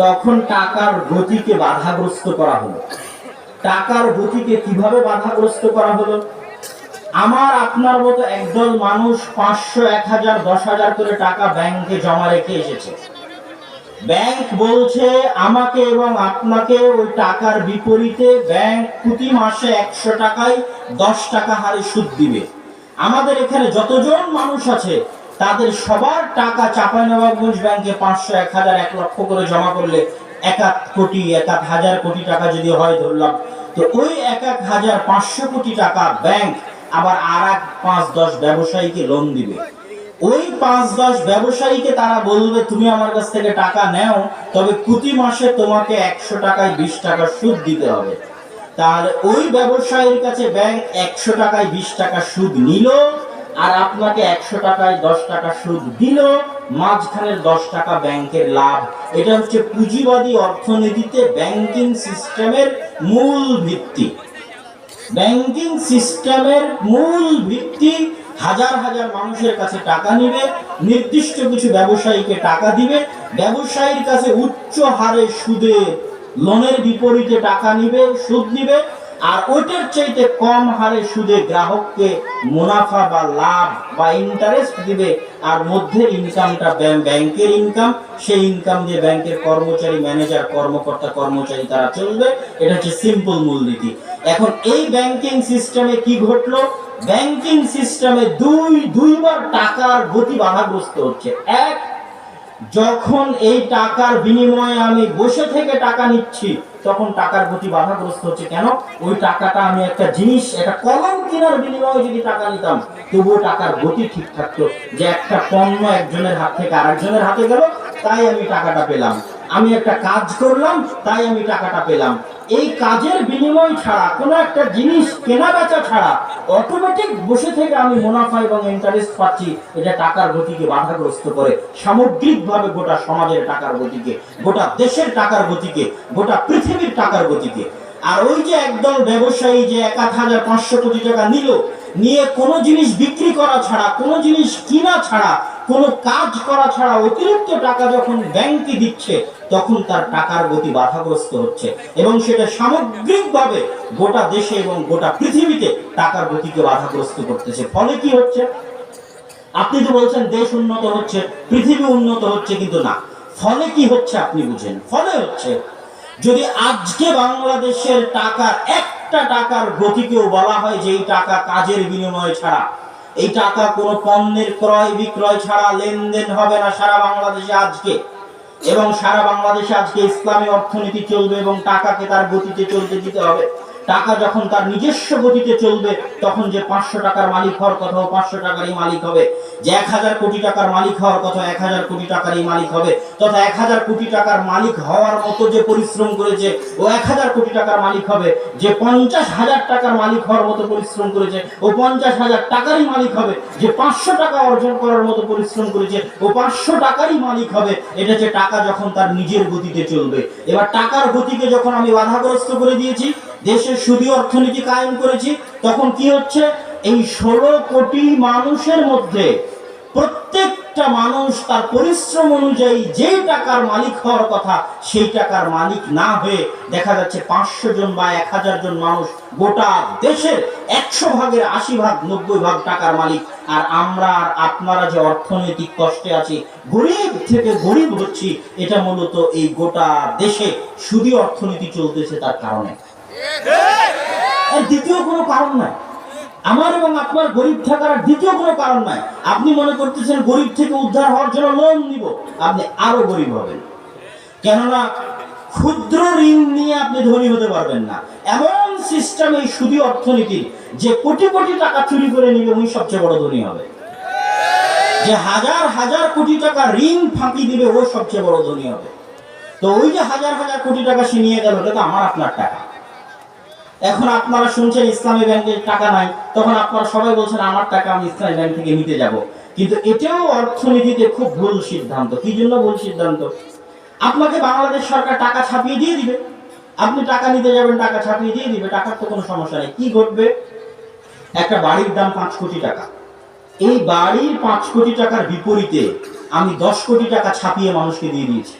তখন টাকার গতিকে বাধাগ্রস্ত করা হলো। টাকার গতিকে কিভাবে বাধাগ্রস্ত করা হলো? আমার আপনার মতো একদল মানুষ 500, 1000, 10,000 করে টাকা ব্যাংকে জমা রেখে এসেছে। ব্যাংক বলছে আমাকে এবং আপনাকে ওই টাকার বিপরীতে ব্যাংক প্রতি মাসে 100 টাকায় 10 টাকা হারে সুদ দিবে। আমাদের এখানে যতজন মানুষ আছে তাদের সবার টাকা চাঁপাইনবাবগঞ্জ ব্যাংকে 500, 1000, 1 লক্ষ করে জমা করলে 1 কোটি, 1,000 কোটি টাকা যদি হয় ধরলাম, তো ওই 1,500 কোটি টাকা ব্যাংক আবার আর 5-10 ব্যবসায়ীকে লোন দিবে। ওই 5-10 ব্যবসায়ীকে তারা বলবে তুমি আমার কাছ থেকে টাকা নেও, তবে প্রতি মাসে তোমাকে 100 টাকায় 20 টাকা সুদ দিতে হবে। তাহলে ওই ব্যবসায়ীর কাছে ব্যাংক 100 টাকায় 20 টাকা সুদ নিল, আর আপনাকে 100 টাকায় 10 টাকা সুদ দিল, মাঝখানের 10 টাকা ব্যাংকের লাভ। এটা হচ্ছে পুঁজিবাদী অর্থনীতিতে ব্যাংকিং সিস্টেমের মূল ভিত্তি। ব্যাংকিং সিস্টেমের মূল ভিত্তি হাজার হাজার মানুষের কাছে টাকা নিবে, নির্দিষ্ট কিছু ব্যবসায়ীকে টাকা দিবে, ব্যবসায়ীর কাছে উচ্চ হারে সুদে লোনের বিপরীতে টাকা নিবে, সুদ নিবে, আর ওইটার চাইতে কম হারে সুদে গ্রাহককে মুনাফা বা লাভ বা ইন্টারেস্ট দিবে, আর মধ্যে ইনকামটা ব্যাংকের ইনকাম, সেই ইনকাম দিয়ে ব্যাংকের কর্মচারী, ম্যানেজার, কর্মকর্তা, কর্মচারী তারা চলবে। এটা হচ্ছে সিম্পল মূলনীতি। এখন এই ব্যাংকিং সিস্টেমে কি ঘটলো? ব্যাংকিং সিস্টেমে দুইবার টাকার গতি বাধাগ্রস্ত হচ্ছে। এক, যখন এই টাকার বিনিময়ে আমি বসে থেকে টাকা নিচ্ছি, তখন টাকার গতি বাধাগ্রস্ত হচ্ছে। কেন? ওই টাকাটা আমি একটা জিনিস, একটা কলম কেনার বিনিময়ে যদি টাকা নিতাম, তবুও টাকার গতি ঠিক থাকতো, যে একটা পণ্য একজনের হাত থেকে আরেকজনের হাতে গেল, তাই আমি টাকাটা পেলাম। আমি একটা কাজ করলাম, তাই আমি টাকাটা পেলাম। এই কাজের বিনিময় ছাড়া, কোনো একটা জিনিস কেনা বেচা ছাড়া অটোমেটিক বসে থেকে আমি মুনাফা এবং ইন্টারেস্ট পাচ্ছি। এটা টাকার গতিকে বাধাগ্রস্ত করে, সামগ্রিকভাবে গোটা সমাজের টাকার গতিকে, গোটা দেশের টাকার গতিকে, গোটা পৃথিবীর টাকার গতিকে। আর ওই যে একদল ব্যবসায়ী যে 1,500 কোটি টাকা নিল, নিয়ে কোনো জিনিস বিক্রি করা ছাড়া, কোনো জিনিস কিনা ছাড়া, কোনো কাজ করা ছাড়া অতিরিক্ত টাকা যখন ব্যাংকে দিচ্ছে, তখন তার টাকার গতি বাধাগ্রস্ত হচ্ছে, এবং সেটা সামগ্রিকভাবে গোটা দেশে এবং গোটা পৃথিবীতে টাকার গতিকে বাধাগ্রস্ত করতেছে। ফলে কি হচ্ছে? আপনি তো বলছেন দেশ উন্নত হচ্ছে, পৃথিবী উন্নত হচ্ছে, কিন্তু না। ফলে কি হচ্ছে আপনি বুঝেন? ফলে হচ্ছে, যদি আজকে বাংলাদেশের টাকার একটা টাকার গতিকেও বলা হয় যে এই টাকা কাজের বিনিময় ছাড়া, এই টাকা কোনো পণ্যের ক্রয় বিক্রয় ছাড়া লেনদেন হবে না সারা বাংলাদেশে আজকে, এবং সারা বাংলাদেশে আজকে ইসলামী অর্থনীতি চলবে, এবং টাকাকে তার গতিতে চলতে দিতে হবে। টাকা যখন তার নিজস্ব গতিতে চলবে, তখন যে 500 টাকার মালিক হওয়ার কথা ও 500 টাকারই মালিক হবে, যে 1000 কোটি টাকার মালিক হওয়ার কথা 1000 কোটি টাকারই মালিক হবে, তথা 1000 কোটি টাকার মালিক হওয়ার মতো যে পরিশ্রম করেছে ও 1000 কোটি টাকার মালিক হবে, যে 50,000 টাকার মালিক হওয়ার মতো পরিশ্রম করেছে ও 50,000 টাকারই মালিক হবে, যে 500 টাকা অর্জন করার মতো পরিশ্রম করেছে ও 500 টাকারই মালিক হবে। এটা যে টাকা যখন তার নিজের গতিতে চলবে। এবার টাকার গতিকে যখন আমি বাধাগ্রস্ত করে দিয়েছি, দেশের সুদী অর্থনীতি কায়েম করেছি, তখন কি হচ্ছে? এই 16 কোটি মানুষের মধ্যে প্রত্যেকটা মানুষ তার পরিশ্রম অনুযায়ী যেই টাকার মালিক হওয়ার কথা, সেই টাকার মালিক না হয়ে দেখা যাচ্ছে 500 জন বা 1000 জন মানুষ গোটা দেশের 100 ভাগের 80 ভাগ 90 ভাগ টাকার মালিক। আর আমরা আর আপনারা যে অর্থনৈতিক কষ্টে আছি, গরিব থেকে গরিব হচ্ছি, এটা মূলত এই গোটা দেশে সুদী অর্থনীতি চলতেছে তার কারণে। এর দ্বিতীয় কোনো কারণ নাই। আমার এবং আপনার গরিব থাকার দ্বিতীয় কোনো কারণ নাই। আপনি মনে করতেছেন গরিব থেকে উদ্ধার হওয়ার জন্য লোন নিব, আপনি আরো গরিব হবেন। কেননা ক্ষুদ্র ঋণ নিয়ে আপনি ধনী হতে পারবেন না। এমন সিস্টেম এই সুদী অর্থনীতির, যে কোটি কোটি টাকা চুরি করে নিবে ওই সবচেয়ে বড় ধনী হবে, যে হাজার হাজার কোটি টাকা ঋণ ফাঁকি দিবে ও সবচেয়ে বড় ধনী হবে। তো ওই যে হাজার হাজার কোটি টাকা সে নিয়ে গেল, ওটা তো আমার আপনার টাকা। এখন আপনারা শুনছেন ইসলামী ব্যাংকে টাকা নাই, তখন আপনারা সবাই বলছেন আমার টাকা আমি ইসলামী ব্যাংক থেকে নিতে যাব। কিন্তু এটাও অর্থনীতিতে খুব ভুল সিদ্ধান্ত। কি জন্য ভুল সিদ্ধান্ত? আপনাকে বাংলাদেশ সরকার টাকা ছাপিয়ে দিয়ে দিবে, আপনি টাকা নিতে যাবেন, টাকা ছাপিয়ে দিয়ে দিবে, টাকার তো কোনো সমস্যা নেই। কি ঘটবে? একটা বাড়ির দাম 5 কোটি টাকা। এই বাড়ির 5 কোটি টাকার বিপরীতে আমি 10 কোটি টাকা ছাপিয়ে মানুষকে দিয়ে দিয়েছি।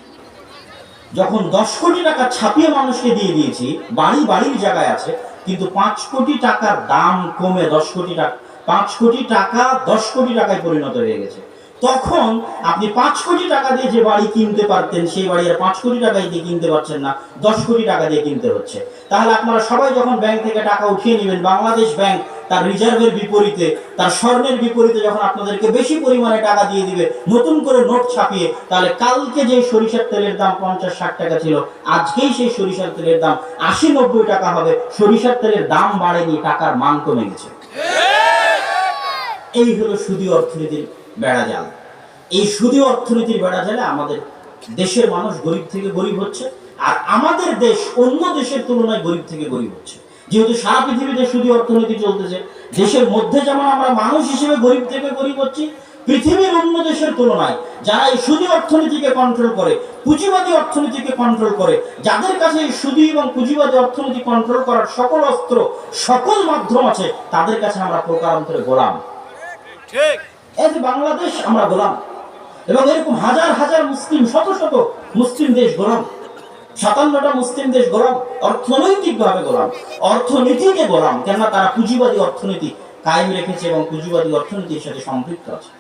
যখন 10 কোটি টাকা ছাপিয়ে মানুষকে দিয়ে দিয়েছি, বাড়ি বাড়ির জায়গায় আছে, কিন্তু 5 কোটি টাকার দাম কমে 10 কোটি টাকা, 5 কোটি টাকা 10 কোটি টাকায় পরিণত হয়ে গেছে। তখন আপনি 5 কোটি টাকা দিয়ে যে বাড়ি কিনতে পারতেন, সেই বাড়ি আর 5 কোটি টাকায় দিয়ে কিনতে পারছেন না, 10 কোটি টাকা দিয়ে কিনতে হচ্ছে। তাহলে আপনারা সবাই যখন ব্যাংক থেকে টাকা উঠিয়ে নেবেন, বাংলাদেশ ব্যাংক তার রিজার্ভের বিপরীতে, তার স্বর্ণের বিপরীতে যখন আপনাদেরকে বেশি পরিমাণে টাকা দিয়ে দিবে নতুন করে নোট ছাপিয়ে, তাহলে কালকে যে সরিষার তেলের দাম 50-60 টাকা ছিল, আজকেই সেই সরিষার তেলের দাম 80-90 টাকা হবে। সরিষার তেলের দাম বাড়েনি, টাকার মান কমে গেছে। এই হলো সুদী অর্থনীতির বেড়াজাল। এই সুদী অর্থনীতির বেড়াজালে আমাদের দেশের মানুষ গরিব থেকে গরিব হচ্ছে, আর আমাদের দেশ অন্য দেশের তুলনায় গরিব থেকে গরিব হচ্ছে। যেহেতু সারা পৃথিবীতে সুদী অর্থনীতি চলতেছে, দেশের মধ্যে যেমন আমরা মানুষ হিসেবে গরিব থেকে গরিব হচ্ছি, পৃথিবীর অন্য দেশের তুলনায় যারা এই সুদী অর্থনীতিকে কন্ট্রোল করে, পুঁজিবাদী অর্থনীতিকে কন্ট্রোল করে, যাদের কাছে এই সুদী এবং পুঁজিবাদী অর্থনীতি কন্ট্রোল করার সকল অস্ত্র, সকল মাধ্যম আছে, তাদের কাছে আমরা প্রকারান্তরে গোলাম। ঠিক, এই যে বাংলাদেশ আমরা গোলাম, এবং এরকম হাজার হাজার মুসলিম, শত শত মুসলিম দেশ গোলাম, 57টা মুসলিম দেশ গোলাম, অর্থনৈতিকভাবে গোলাম, অর্থনীতিকে গোলাম। কেননা তারা পুঁজিবাদী অর্থনীতি কায়েম রেখেছে এবং পুঁজিবাদী অর্থনীতির সাথে সম্পৃক্ত আছে।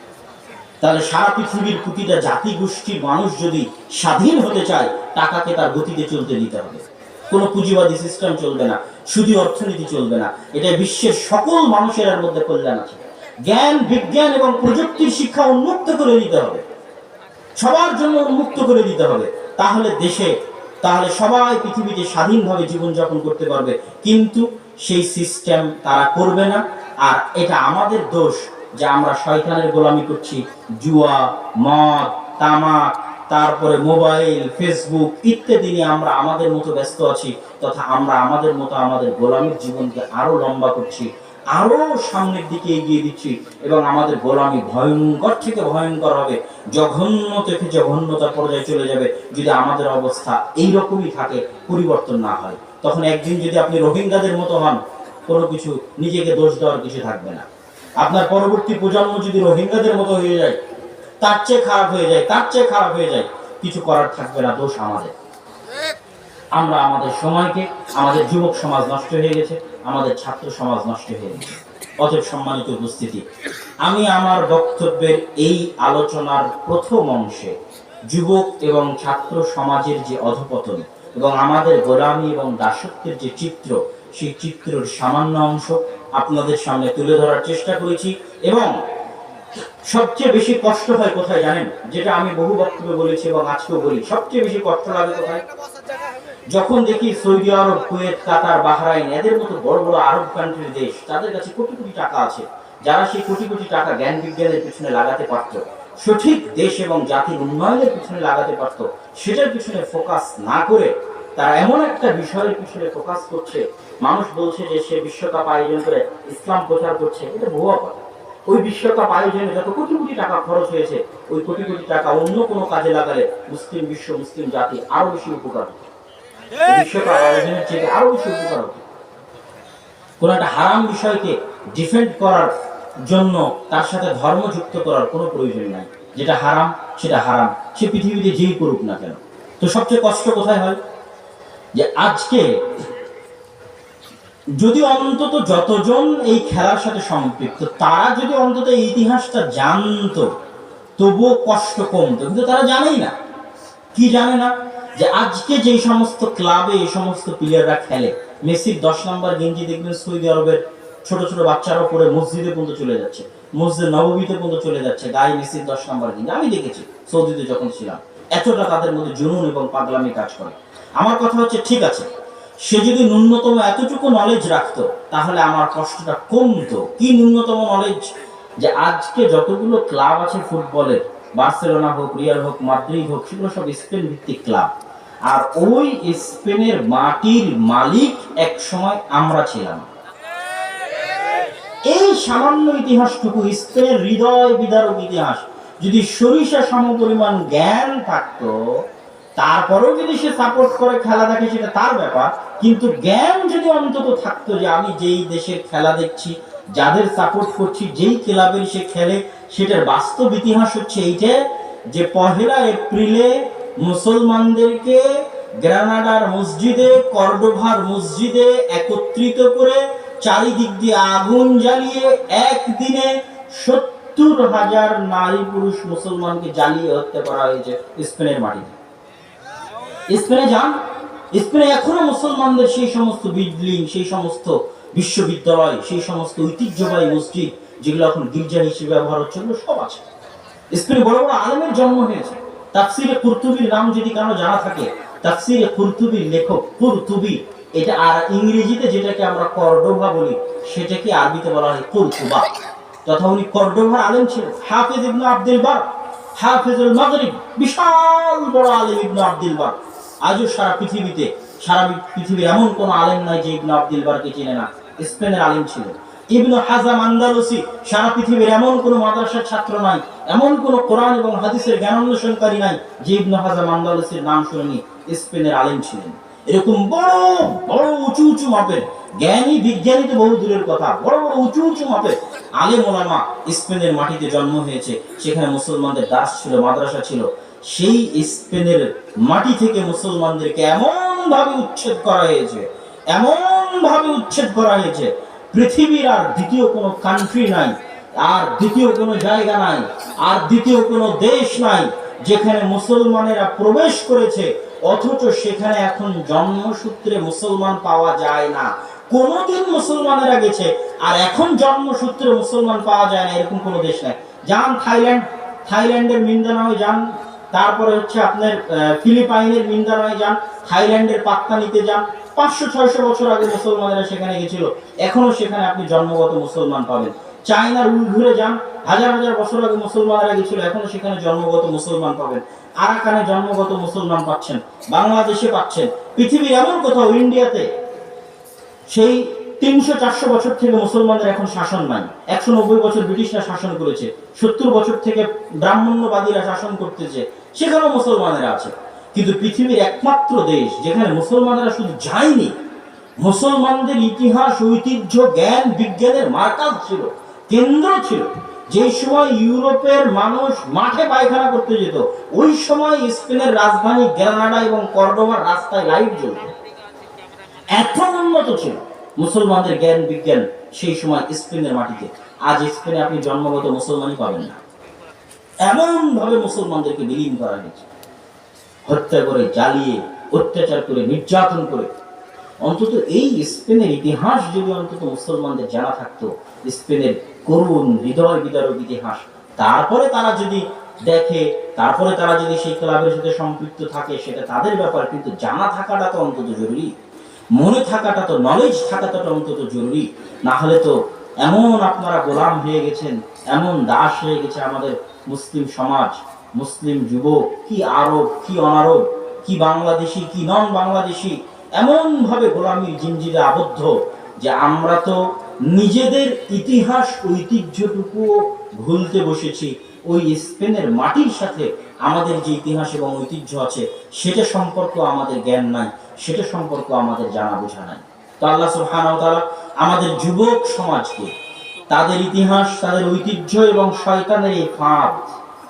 তাহলে সারা পৃথিবীর প্রতিটা জাতি গোষ্ঠীর মানুষ যদি স্বাধীন হতে চায়, টাকাকে তার গতিতে চলতে দিতে হবে। কোনো পুঁজিবাদী সিস্টেম চলবে না, শুধু অর্থনীতি চলবে না। এটা বিশ্বের সকল মানুষের মধ্যে কল্যাণ আছে। জ্ঞান, বিজ্ঞান এবং প্রযুক্তির শিক্ষা উন্মুক্ত করে দিতে হবে, সবার জন্য উন্মুক্ত করে দিতে হবে। তাহলে সবাই পৃথিবীতে স্বাধীনভাবে জীবনযাপন করতে পারবে। কিন্তু সেই সিস্টেম তারা করবে না। আর এটা আমাদের দোষ যে আমরা শয়তানের গোলামি করছি। জুয়া, মদ, তামাক, তারপরে মোবাইল, ফেসবুক ইত্যাদি নিয়ে আমরা আমাদের মতো ব্যস্ত আছি, তথা আমরা আমাদের মতো আমাদের গোলামির জীবনকে আরো লম্বা করছি, আরো সামনের দিকে এগিয়ে দিচ্ছি, এবং আমাদের গোলামি ভয়ঙ্কর থেকে ভয়ঙ্কর হবে, জঘন্য থেকে জঘন্যতার পর্যায়ে চলে যাবে যদি আমাদের অবস্থা এইরকমই থাকে, পরিবর্তন না হয়। তখন একদিন যদি আপনি রোহিঙ্গাদের মতো হন, কোনো কিছু নিজেকে দোষ দেওয়ার কিছু থাকবে না। আপনার পরবর্তী প্রজন্ম যদি রোহিঙ্গাদের মতো হয়ে যায়, তার চেয়ে খারাপ হয়ে যায়, তার চেয়ে খারাপ হয়ে যায়, কিছু করার থাকবে না, দোষ আমাদের। আমরা আমাদের সময়কে, আমাদের যুবক সমাজ নষ্ট হয়ে গেছে, আমাদের ছাত্র সমাজ নষ্ট হয়ে গেছে। অতএব সম্মানিত উপস্থিতি, আমি আমার বক্তব্যের এই আলোচনার প্রথম অংশে যুবক এবং ছাত্র সমাজের যে অধঃপতন এবং আমাদের গোলামি এবং দাসত্বের যে চিত্র, সেই চিত্রের সামান্য অংশ আপনাদের সামনে তুলে ধরার চেষ্টা করেছি। এবং সবচেয়ে বেশি কষ্ট হয় কোথায় জানেন? যেটা আমি বহু বক্তব্যে বলেছি এবং আজকেও বলি, সবচেয়ে বেশি কষ্ট লাগে কোথায়? যখন দেখি সৌদি আরব, কুয়েত, কাতার, বাহরাইন এদের মতো বড় বড় আরব কান্ট্রির দেশ, তাদের কাছে কোটি কোটি টাকা আছে, যারা সেই কোটি কোটি টাকা জ্ঞান বিজ্ঞানের পিছনে লাগাতে পারত, সঠিক দেশ এবং জাতির উন্নয়নের পিছনে লাগাতে পারত, সেটার পিছনে ফোকাস না করে তারা এমন একটা বিষয়ের পিছনে ফোকাস করছে। মানুষ বলছে যে সে বিশ্বকাপ আয়োজন করে ইসলাম প্রচার করছে, এটা ভুয়া কথা। ওই বিশ্বকাপ আয়োজনে যত কোটি কোটি টাকা খরচ হয়েছে, ওই কোটি কোটি টাকা অন্য কোনো কাজে লাগালে মুসলিম বিশ্ব, মুসলিম জাতি আরো বেশি উপকার হতো, বিশ্বকাপ আয়োজনের চেয়ে আরো বেশি উপকার হতো। কোন একটা হারাম বিষয়কে ডিফেন্ড করার জন্য তার সাথে ধর্ম যুক্ত করার কোনো প্রয়োজন নাই। যেটা হারাম সেটা হারাম, সে পৃথিবীতে যেই করুক না কেন। তো সবচেয়ে কষ্ট কোথায় হয়? যে আজকে যদি অন্তত যতজন এই খেলার সাথে সম্পৃক্ত, তারা যদি অন্তত এই ইতিহাসটা জানতো, তবুও কষ্ট কমতো। কিন্তু তারা জানেই না। কি জানে না? যে আজকে যে সমস্ত ক্লাবে এই সমস্ত প্লেয়াররা খেলে, মেসির 10 নম্বর গেঞ্জি দেখবেন সৌদি আরবের ছোট ছোট বাচ্চারা পরে মসজিদে পর্যন্ত চলে যাচ্ছে, মসজিদ নববীতে পর্যন্ত চলে যাচ্ছে, গায়ে মেসির 10 নম্বর গেঞ্জি। আমি দেখেছি সৌদিতে যখন ছিলাম, এতটা তাদের মধ্যে জুনুন এবং পাগলামি কাজ করে। আমার কথা হচ্ছে, ঠিক আছে, সে যদি ন্যূনতম এতটুকু নলেজ রাখতো, তাহলে আমার কষ্টটা কমতো। কি ন্যূনতম নলেজ? যে আজকে যতগুলো ক্লাব আছে ফুটবলের, বার্সেলোনা হোক, রিয়াল হোক, মাদ্রিদ হোক, সেগুলো সব স্পেন ভিত্তিক ক্লাব। আর ওই স্পেনের মাটির মালিক এক সময় আমরা ছিলাম। এই সামান্য ইতিহাসটুকু, স্পেনের হৃদয় বিদারক ইতিহাস, যদি সরিষা সমপরিমাণ জ্ঞান থাকতো, তারপরেও যদি সে সাপোর্ট করে খেলা দেখে, সেটা তার ব্যাপার। কিন্তু জ্ঞান যদি অন্তত থাকতো যে আমি যেই দেশের খেলা দেখছি, যাদের সাপোর্ট করছি, যেই ক্লাবের সে খেলে, সেটার বাস্তব ইতিহাস হচ্ছে এইটা যে 1 এপ্রিলে মুসলমানদেরকে গ্রানাডার মসজিদে, কর্ডোভার মসজিদে একত্রিত করে চারিদিক দিয়ে আগুন জ্বালিয়ে একদিনে 70,000 নারী পুরুষ মুসলমানকে জ্বালিয়ে হত্যা করা হয়েছে স্পেনের মাটিতে। স্পেনে যান, স্পেনে এখনো মুসলমানদের সেই সমস্ত বিল্ডিং, সেই সমস্ত বিশ্ববিদ্যালয়, সেই সমস্ত ঐতিহ্যবাহী মসজিদ যেগুলো এখন গির্জা হিসেবে ব্যবহার হচ্ছে, সব আছে। স্পেনে বড় বড় আলেমের জন্ম হয়েছে। তাফসিরে কুরতুবির নাম যদি কারো জানা থাকে, তাফসিরে কুরতুবির লেখক কুরতুবি, এটা আর ইংরেজিতে যেটাকে আমরা কর্ডোভা বলি, সেটাকে আরবিতে বলা হয় কুরতুবা। তথা উনি কর্ডোভার আলেম ছিলেন। হাফেজ ইবনে আব্দুল বার, হাফেজুল মাগরিব, বিশাল বড় আলেম ইবনে আব্দুল বার। আজও সারা পৃথিবীর এমন কোন আলেম নাই যে ইবনে আব্দুল বারকে চেনে না। স্পেনের আলেম ছিলেন। ইবনে হাজাম আন্দালুসি, সারা পৃথিবীর এমন কোন মাদ্রাসার ছাত্র নাই, এমন কোন কোরআন এবং হাদিসের জ্ঞান অন্বেষণকারী নাই যে ইবনে হাজাম আন্দালুসির নাম শুনেনি। স্পেনের আলেম ছিলেন। এরকম বড় বড় উঁচু উঁচু মাপের জ্ঞানী, বিজ্ঞানী তো বহু দূরের কথা, বড় বড় উঁচু উঁচু মাপের আলেম ওলামা স্পেনের মাটিতে জন্ম হয়েছে। সেখানে মুসলমানদের দাস ছিল, মাদ্রাসা ছিল। সেই স্পেনের মাটি থেকে মুসলমানদেরকে এমন ভাবে উচ্ছেদ করা হয়েছে, এমন ভাবে উচ্ছেদ করা হয়েছে, পৃথিবীর আর দ্বিতীয় কোনো কান্ট্রি নাই, আর দ্বিতীয় কোনো জায়গা নাই, আর দ্বিতীয় কোনো দেশ নাই যেখানে মুসলমানেরা প্রবেশ করেছে অথচ সেখানে এখন জন্মসূত্রে মুসলমান পাওয়া যায় না। কোনদিন মুসলমানেরা গেছে আর এখন জন্মসূত্রে মুসলমান পাওয়া যায় না, এরকম কোনো দেশ নাই। যান থাইল্যান্ডের মিন্দানাওয়ে যান, তারপরে হচ্ছে আপনার ফিলিপাইনের মিন্দানাওয়ে যান, থাইল্যান্ডের পাত্তানিতে যান। 500-600 বছর আগে মুসলমানেরা সেখানে গেছিল, এখনো সেখানে আপনি জন্মগত মুসলমান পাবেন। চায়নার উইঘুরে যান, হাজার হাজার বছর আগে মুসলমানেরা গেছিল, এখনো সেখানে জন্মগত মুসলমান পাবেন। আরাকানে জন্মগত মুসলমান পাচ্ছেন, বাংলাদেশে পাচ্ছেন, পৃথিবীর এমন কোথাও, ইন্ডিয়াতে সেই 300-400 বছর থেকে মুসলমানদের এখন শাসন নাই। 190 বছর ব্রিটিশরা শাসন করেছে, 70 বছর থেকে ব্রাহ্মণ্যবাদীরা শাসন করতেছে, সেখানেও মুসলমানেরা আছে। কিন্তু পৃথিবীর একমাত্র দেশ যেখানে মুসলমানেরা শুধু যায়নি, মুসলমানদের ইতিহাস, ঐতিহ্য, জ্ঞান বিজ্ঞানের মার্কাজ ছিল, কেন্দ্র ছিল। যে সময় ইউরোপের মানুষ মাঠে পায়খানা করতে যেত, ওই সময় স্পেনের রাজধানী গ্রানাডা এবং কর্ডোবার রাস্তায় লাইট জ্বলত। এত উন্নত ছিল মুসলমানদের জ্ঞান বিজ্ঞান সেই সময় স্পেনের মাটিতে। আজ স্পেনে আপনি জন্মগত মুসলমানই পাবেন না। এমন ভাবে মুসলমানদেরকে বিলীন করা হয়েছে, হত্যা করে, জ্বালিয়ে, অত্যাচার করে, নির্যাতন করে। অন্তত এই স্পেনের ইতিহাস যদি অন্তত মুসলমানদের জানা থাকতো, স্পেনের করুণ হৃদয় বিদারক ইতিহাস, তারপরে তারা যদি দেখে, তারপরে তারা যদি সেই ক্লাবের সাথে সম্পৃক্ত থাকে, সেটা তাদের ব্যাপার। কিন্তু জানা থাকাটা তো অন্তত জরুরি, মনে থাকাটা তো, নলেজ থাকাটা তো অন্তত জরুরি। না হলে তো এমন আপনারা গোলাম হয়ে গেছেন, এমন দাস হয়ে গেছে আমাদের মুসলিম সমাজ, মুসলিম যুবক, কি আরব, কি অনারব, কি বাংলাদেশি, কি নন বাংলাদেশি, এমন ভাবে গোলামির জিঞ্জিরে আবদ্ধ যে আমরা তো নিজেদের ইতিহাস ঐতিহ্যটুকু ভুলতে বসেছি। ওই স্পেনের মাটির সাথে আমাদের যে ইতিহাস এবং ঐতিহ্য আছে, সেটা সম্পর্ক আমাদের জ্ঞান নাই, সেটা সম্পর্ক আমাদের জানা বোঝা নাই। তো আল্লাহ সুবহানাহু ওয়া তাআলা আমাদের যুবক সমাজকে তাদের ইতিহাস, তাদের ঐতিহ্য এবং শয়তানের এই ফাঁদ,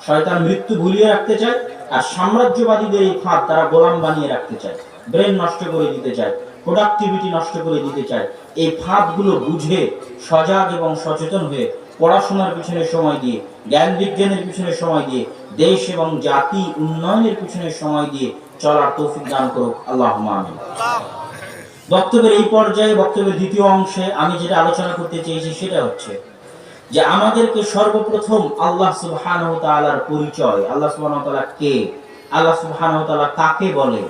শয়তান মৃত্যু ভুলিয়ে রাখতে চায়, আর সাম্রাজ্যবাদীদের এই ফাঁদ তারা গোলাম বানিয়ে রাখতে চায়, ব্রেন নষ্ট করে দিতে চায়, প্রোডাক্টিভিটি নষ্ট করে দিতে চায়। এই ফাঁদগুলো বুঝে সজাগ এবং সচেতন হয়ে পড়াশোনার পিছনে সময় দিয়ে, জ্ঞান বিজ্ঞানের পিছনে সময় দিয়ে, দেশ এবং জাতি উন্নয়নের পিছনে সময় দিয়ে চলার তৌফিক দান করুক আল্লাহুম্মা আমিন। বক্তব্যের এই পর্যায়ে, বক্তব্যের দ্বিতীয় অংশে আমি যেটা আলোচনা করতে চেয়েছি সেটা হচ্ছে যে আমাদেরকে সর্বপ্রথম আল্লাহ সুবহানাহু ওয়া তাআলার পরিচয়, আল্লাহ সুবহানাহু ওয়া তাআলা কে, আল্লাহ সুবহানাহু ওয়া তাআলা কাকে বলে,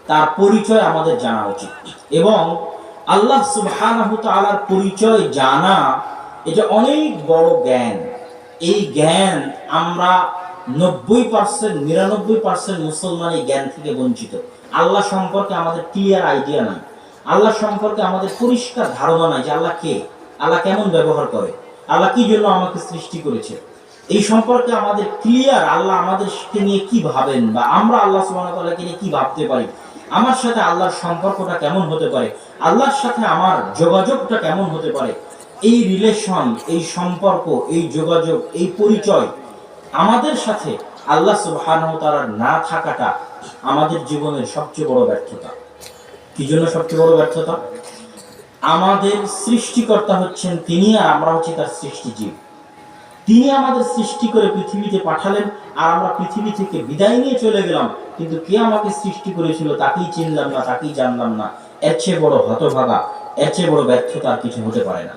তার পরিচয় আমাদের জানা উচিত। এবং আল্লাহ সুবহানাহু ওয়া তাআলার পরিচয় জানা এটা অনেক বড় জ্ঞান। এই জ্ঞান আমরা 99% মুসলমান এই জ্ঞান থেকে বঞ্চিত। আল্লাহ সম্পর্কে আমাদের ক্লিয়ার আইডিয়া নাই, আল্লাহ সম্পর্কে আমাদের পরিষ্কার ধারণা নাই যে আল্লাহ কে, আল্লাহ কেমন ব্যবহার করে, আল্লাহ কি জন্য আমাকে সৃষ্টি করেছে, এই সম্পর্কে আমাদের ক্লিয়ার, আল্লাহ আমাদেরকে নিয়ে কি ভাবেন, বা আমরা আল্লাহ সুবহানাহু ওয়া তাআলাকে নিয়ে কি ভাবতে পারি, আমার সাথে আল্লাহর সম্পর্কটা কেমন হতে পারে, আল্লাহর সাথে আমার যোগাযোগটা কেমন হতে পারে, এই রিলেশন, এই সম্পর্ক, এই যোগাযোগ, এই পরিচয় আমাদের সাথে আল্লাহ সুবহানাহু ওয়া তাআলার না থাকাটা আমাদের জীবনের সবচেয়ে বড় ব্যর্থতা। কি জন্য সবচেয়ে বড় ব্যর্থতা? আমাদের সৃষ্টিকর্তা হচ্ছেন তিনি, আর আমরা হচ্ছি তার সৃষ্টিজীব। তিনি আমাদের সৃষ্টি করে পৃথিবীতে পাঠালেন, আর আমরা পৃথিবী থেকে বিদায় নিয়ে চলে গেলাম, কিন্তু কে আমাকে সৃষ্টি করেছিল তাকেই চিনলাম না, তাকেই জানলাম না। এর চেয়ে বড় হতভাগা, এর চেয়ে বড় ব্যর্থতা আর কিছু হতে পারে না।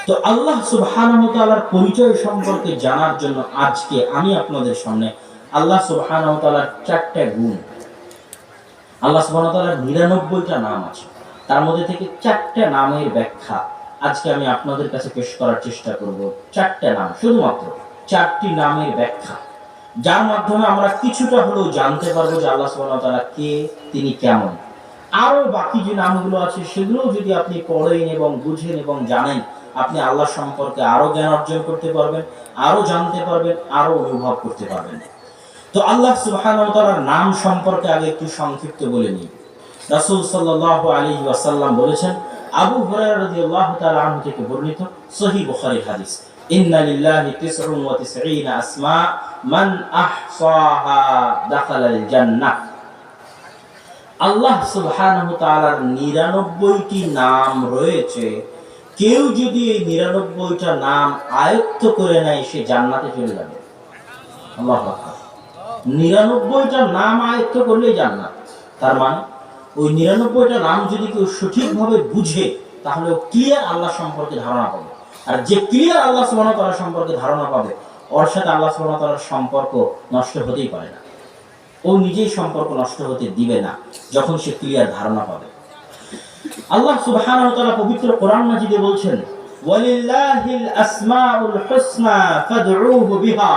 তো আল্লাহ সুবহানাহু ওয়া তাআলার পরিচয় সম্পর্কে জানার জন্য আজকে আমি আপনাদের সামনে আল্লাহ সুবহানাহু ওয়া তাআলার 4টা গুণ, আল্লাহ সুবহানাহু ওয়া তাআলার 99টা নাম আছে, তার মধ্যে থেকে 4টা নামের ব্যাখ্যা আজকে আমি আপনাদের কাছে পেশ করার চেষ্টা করব। 4টা নাম, শুধুমাত্র 4টি নামের ব্যাখ্যা, যার মাধ্যমে আমরা কিছুটা হলেও জানতে পারবো যে আল্লাহ সুবহানাহু ওয়া তাআলা কে, তিনি কেমন। আরো বাকি যে নামগুলো আছে সেগুলো যদি আপনি পড়েন এবং বুঝেন এবং জানেন, আপনি আল্লাহ সম্পর্কে আরো জ্ঞান অর্জন করতে পারবেন, আরো জানতে পারবেন, আরো অনুভব করতে পারবেন। তো আল্লাহ সুবহানাহু ওয়া তাআলার নাম সম্পর্কে আগে একটু সংক্ষিপ্ত বলে নিই। রাসূল সাল্লাল্লাহু আলাইহি ওয়াসাল্লাম বলেছেন, আবু হুরায়রা রাদিয়াল্লাহু তাআলা আনহু থেকে বর্ণিত সহিহ বুখারীর হাদিস, ইন্না লিল্লাহি 99 আসমা মান আহসাহা দাখালাল জান্নাহ। আল্লাহ সুবহানাহু ওয়া তাআলার 99টি নাম রয়েছে, কেউ যদি এই 99টা নাম আয়ত্ত করে নেয় সে জান্নাতে চলে যাবে। আল্লাহু আকবার। 99টা নাম আয়ত্ত করলেই জান্নাত। তার মানে ওই 99টা নাম যদি কেউ সঠিকভাবে বুঝে তাহলে ও ক্লিয়ার আল্লাহ সম্পর্কে ধারণা পাবে। আর যে ক্লিয়ার আল্লাহ সুবহানাহু ওয়া তাআলা সম্পর্কে ধারণা পাবে, ওর সাথে আল্লাহ সুবহানাহু ওয়া তাআলার সম্পর্ক নষ্ট হতেই পারে না। ও নিজেই সম্পর্ক নষ্ট হতে দিবে না যখন সে ক্লিয়ার ধারণা পাবে। আল্লাহ সুবহানাহু ওয়া তাআলা পবিত্র কোরআন মাজিদে বলছেন, ওয়ালিল্লাহিল আসমাউল হুসনা ফাদউহু বিহা।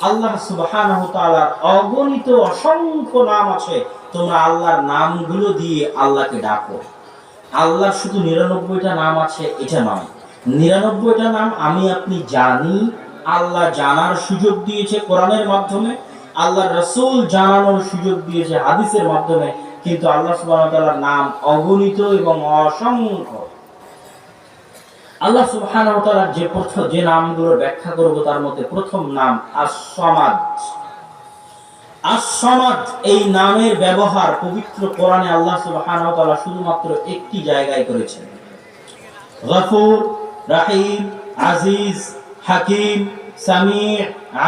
আল্লাহ সুবহানাহু ওয়া তাআলার অগণিত অসংখ্য নাম আছে, তোমরা আল্লাহর নামগুলো দিয়ে আল্লাহকে ডাকো। আল্লাহর শুধু 99টা নাম আছে এটা নয়, 99টা নাম আমি আপনি জানি, আল্লাহ জানার সুযোগ দিয়েছে কোরআনের মাধ্যমে, আল্লাহর রাসূল জানানোর সুযোগ দিয়েছে হাদিসের মাধ্যমে, কিন্তু আল্লাহ সুবহানাহু ওয়া তাআলার নাম অগণিত এবং অসংখ্য। আল্লাহ সুবহানাহু ওয়া তাআলার যে নামগুলোর ব্যাখ্যা করব তার মধ্যে প্রথম নাম আস-সামাদ। আস-সামাদ এই নামের ব্যবহার পবিত্র কোরআনে আল্লাহ সুবহানাহু ওয়া তাআলা শুধুমাত্র একটি জায়গায় করেছেন। গফুর, রহিম, আজিজ, হাকিম, সামি',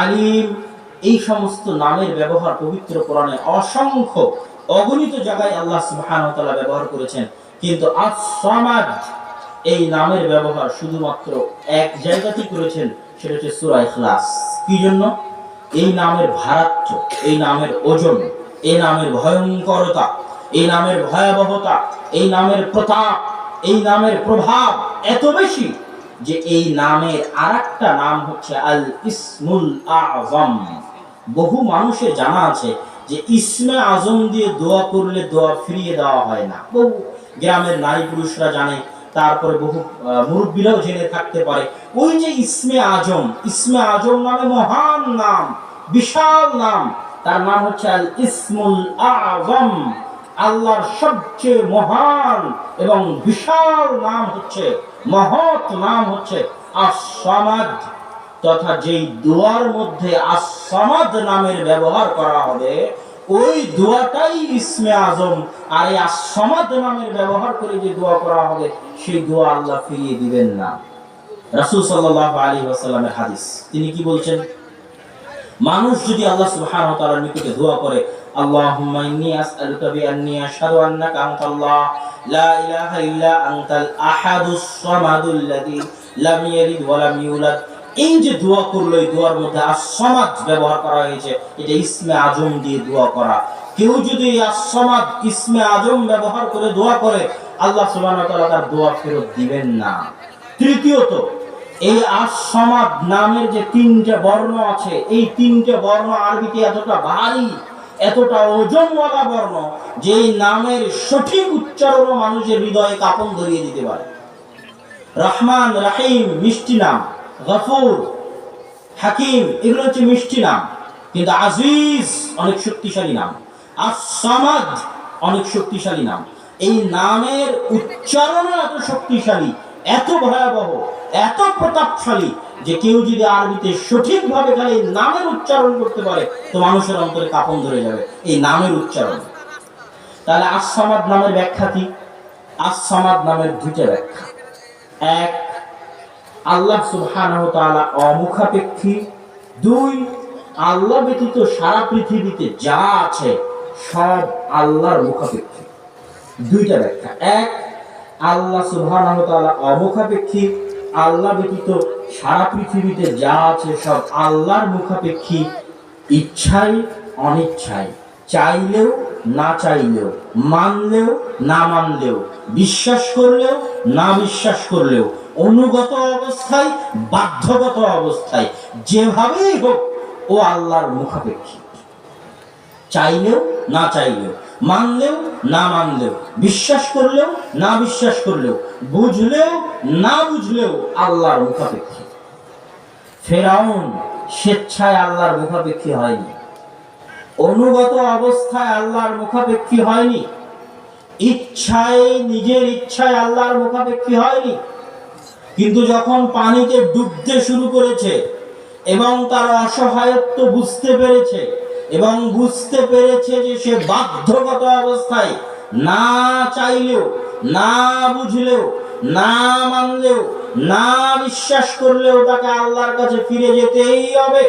আলিম, এই সমস্ত নামের ব্যবহার পবিত্র কোরআনে অসংখ্য অগণিত জায়গায় আল্লাহ সুবহানাহু ওয়া তাআলা ব্যবহার করেছেন, কিন্তু আস-সামাদ এই নামের ব্যবহার শুধুমাত্র এক জায়গাতেই করেছেন, সেটা হচ্ছে সূরা ইখলাস। কি জন্য? এই নামের ভারাত্ম, এই নামের ওজন, এই নামের ভয়ঙ্করতা, এই নামের ভয়াবহতা, এই নামের প্রতাপ, এই নামের প্রভাব এত বেশি যে এই নামের আরেকটা নাম হচ্ছে আল ইসমুল আযম। বহু মানুষের জানা আছে যে ইসমে আজম দিয়ে দোয়া করলে দোয়া ফিরিয়ে দেওয়া হয় না। বহু গ্রামের নারী পুরুষরা জানে, তারপরে বহু মুরব্বীরাও জেনে থাকতে পারে। ওই যে ইসমে আজম, ইসমে আজম নামে মহান নাম, বিশাল নাম, তার নাম হচ্ছে আল ইসমুল আযম। আল্লাহর সবচেয়ে মহান এবং বিশাল নাম হচ্ছে, মহৎ নাম হচ্ছে আস-সামাদ। তথা যেই দোয়ার মধ্যে আস-সামাদ নামের ব্যবহার করা হবে ওই দোয়াটাই ইসমে আজম। আর এই আস-সামাদ নামের ব্যবহার করে যে দোয়া করা হবে সেই দোয়া আল্লাহ ফিরিয়ে দিবেন না। রাসূল সাল্লাল্লাহু আলাইহি ওয়াসাল্লামের হাদিস, তিনি কি বলছেন? মানুষ যদি আল্লাহ সুবহানাহু ওয়া তাআলার নিকটে দোয়া করে, আল্লাহুম্মা ইন্নী আসআলুকা বিআন্নী আশহাদু আন্নাকা আনতাল্লাহ লা ইলাহা ইল্লা আনতাল আহাদুস সামাদুল্লাযী লাম ইয়ালিদ ওয়া লাম ইউলাদ, এই যে দোয়া করলো এই দোয়ার মধ্যে আস-সামাদ ব্যবহার করা হয়েছে, এটা ইসমে আজম দিয়ে দোয়া করা। কেউ যদি আস-সামাদ ইসমে আজম ব্যবহার করে দোয়া করে, আল্লাহ সুবহানাহু ওয়া তাআলা তার দোয়া ফেরত দিবেন না। তৃতীয়ত, এই আস-সামাদ নামের যে 3টে বর্ণ আছে, এই 3টে বর্ণ আরবিতে এতটা ভারী, এতটা ওজনওয়ালা বর্ণ যে এই নামের সঠিক উচ্চারণ মানুষের হৃদয়ে কাঁপন ধরিয়ে দিতে পারে। রহমান, রহিম মিষ্টি নাম, গফুর, হাকিম এগুলো হচ্ছে মিষ্টি নাম, কিন্তু আজিজ অনেক শক্তিশালী নাম, আস-সামাদ অনেক শক্তিশালী নাম। এই নামের উচ্চারণও এত শক্তিশালী এত ভয়াবহ, এত প্রতাপশালী যে কেউ যদি আরবিতে সঠিকভাবে খালি নামের উচ্চারণ করতে পারে তো মানুষের অন্তরে কাঁপন ধরে যাবে এই নামের উচ্চারণ। তাহলে আস-সামাদ নামের ব্যাখ্যা কি? আস-সামাদ নামের দুইটা ব্যাখ্যা। এক, আল্লাহ সুবহানাহু ওয়া তাআলা অমুখাপেক্ষী। দুই, আল্লাহ ব্যতীত সারা পৃথিবীতে যা আছে সব আল্লাহর মুখাপেক্ষী। দুইটা ব্যাখ্যা। এক, আল্লাহ সুবহানাহু ওয়া তাআলা অমুখাপেক্ষী, আল্লাহ ব্যতীত সারা পৃথিবীতে যা আছে সব আল্লাহর মুখাপেক্ষী, ইচ্ছায় অনিচ্ছায়, চাইলেও না চাইলেও, মানলেও না মানলেও, বিশ্বাস করলেও না বিশ্বাস করলেও, অনুগত অবস্থায় বাধ্যগত অবস্থায়, যেভাবেই হোক ও আল্লাহর মুখাপেক্ষী। চাইলেও না চাইলেও, মানলেও না মানলেও, বিশ্বাস করলেও না বিশ্বাস করলেও, বুঝলেও না বুঝলেও আল্লাহর মুখাপেক্ষী। ফেরাউন স্বেচ্ছায় আল্লাহর মুখাপেক্ষী হয়নি, অনুগত অবস্থায় আল্লাহর মুখাপেক্ষী হয়নি, ইচ্ছায় নিজের ইচ্ছায় আল্লাহর মুখাপেক্ষী হয়নি। কিন্তু যখন পানিতে ডুবতে শুরু করেছে এবং তার অসহায়ত্ব বুঝতে পেরেছে এবং বুঝতে পেরেছে যে সে বাধ্যগত অবস্থায় না চাইলেও না বুঝলেও না মানলেও না বিশ্বাস করলেও তাকে আল্লাহর কাছে ফিরে যেতেই হবে,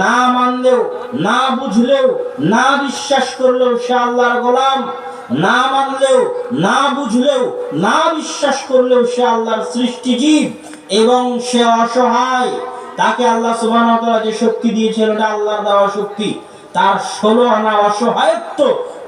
না মানলেও না বুঝলেও না বিশ্বাস করলেও সে আল্লাহর গোলাম, না মানলেও না বুঝলেও না বিশ্বাস করলেও সে আল্লাহর সৃষ্টিজীব এবং সে অসহায়। তাকে আল্লাহ সুবহানাহু ওয়া তাআলা যে শক্তি দিয়েছেন এটা আল্লাহর দেওয়া শক্তি। তার 16 আনা অসহায়ত্ব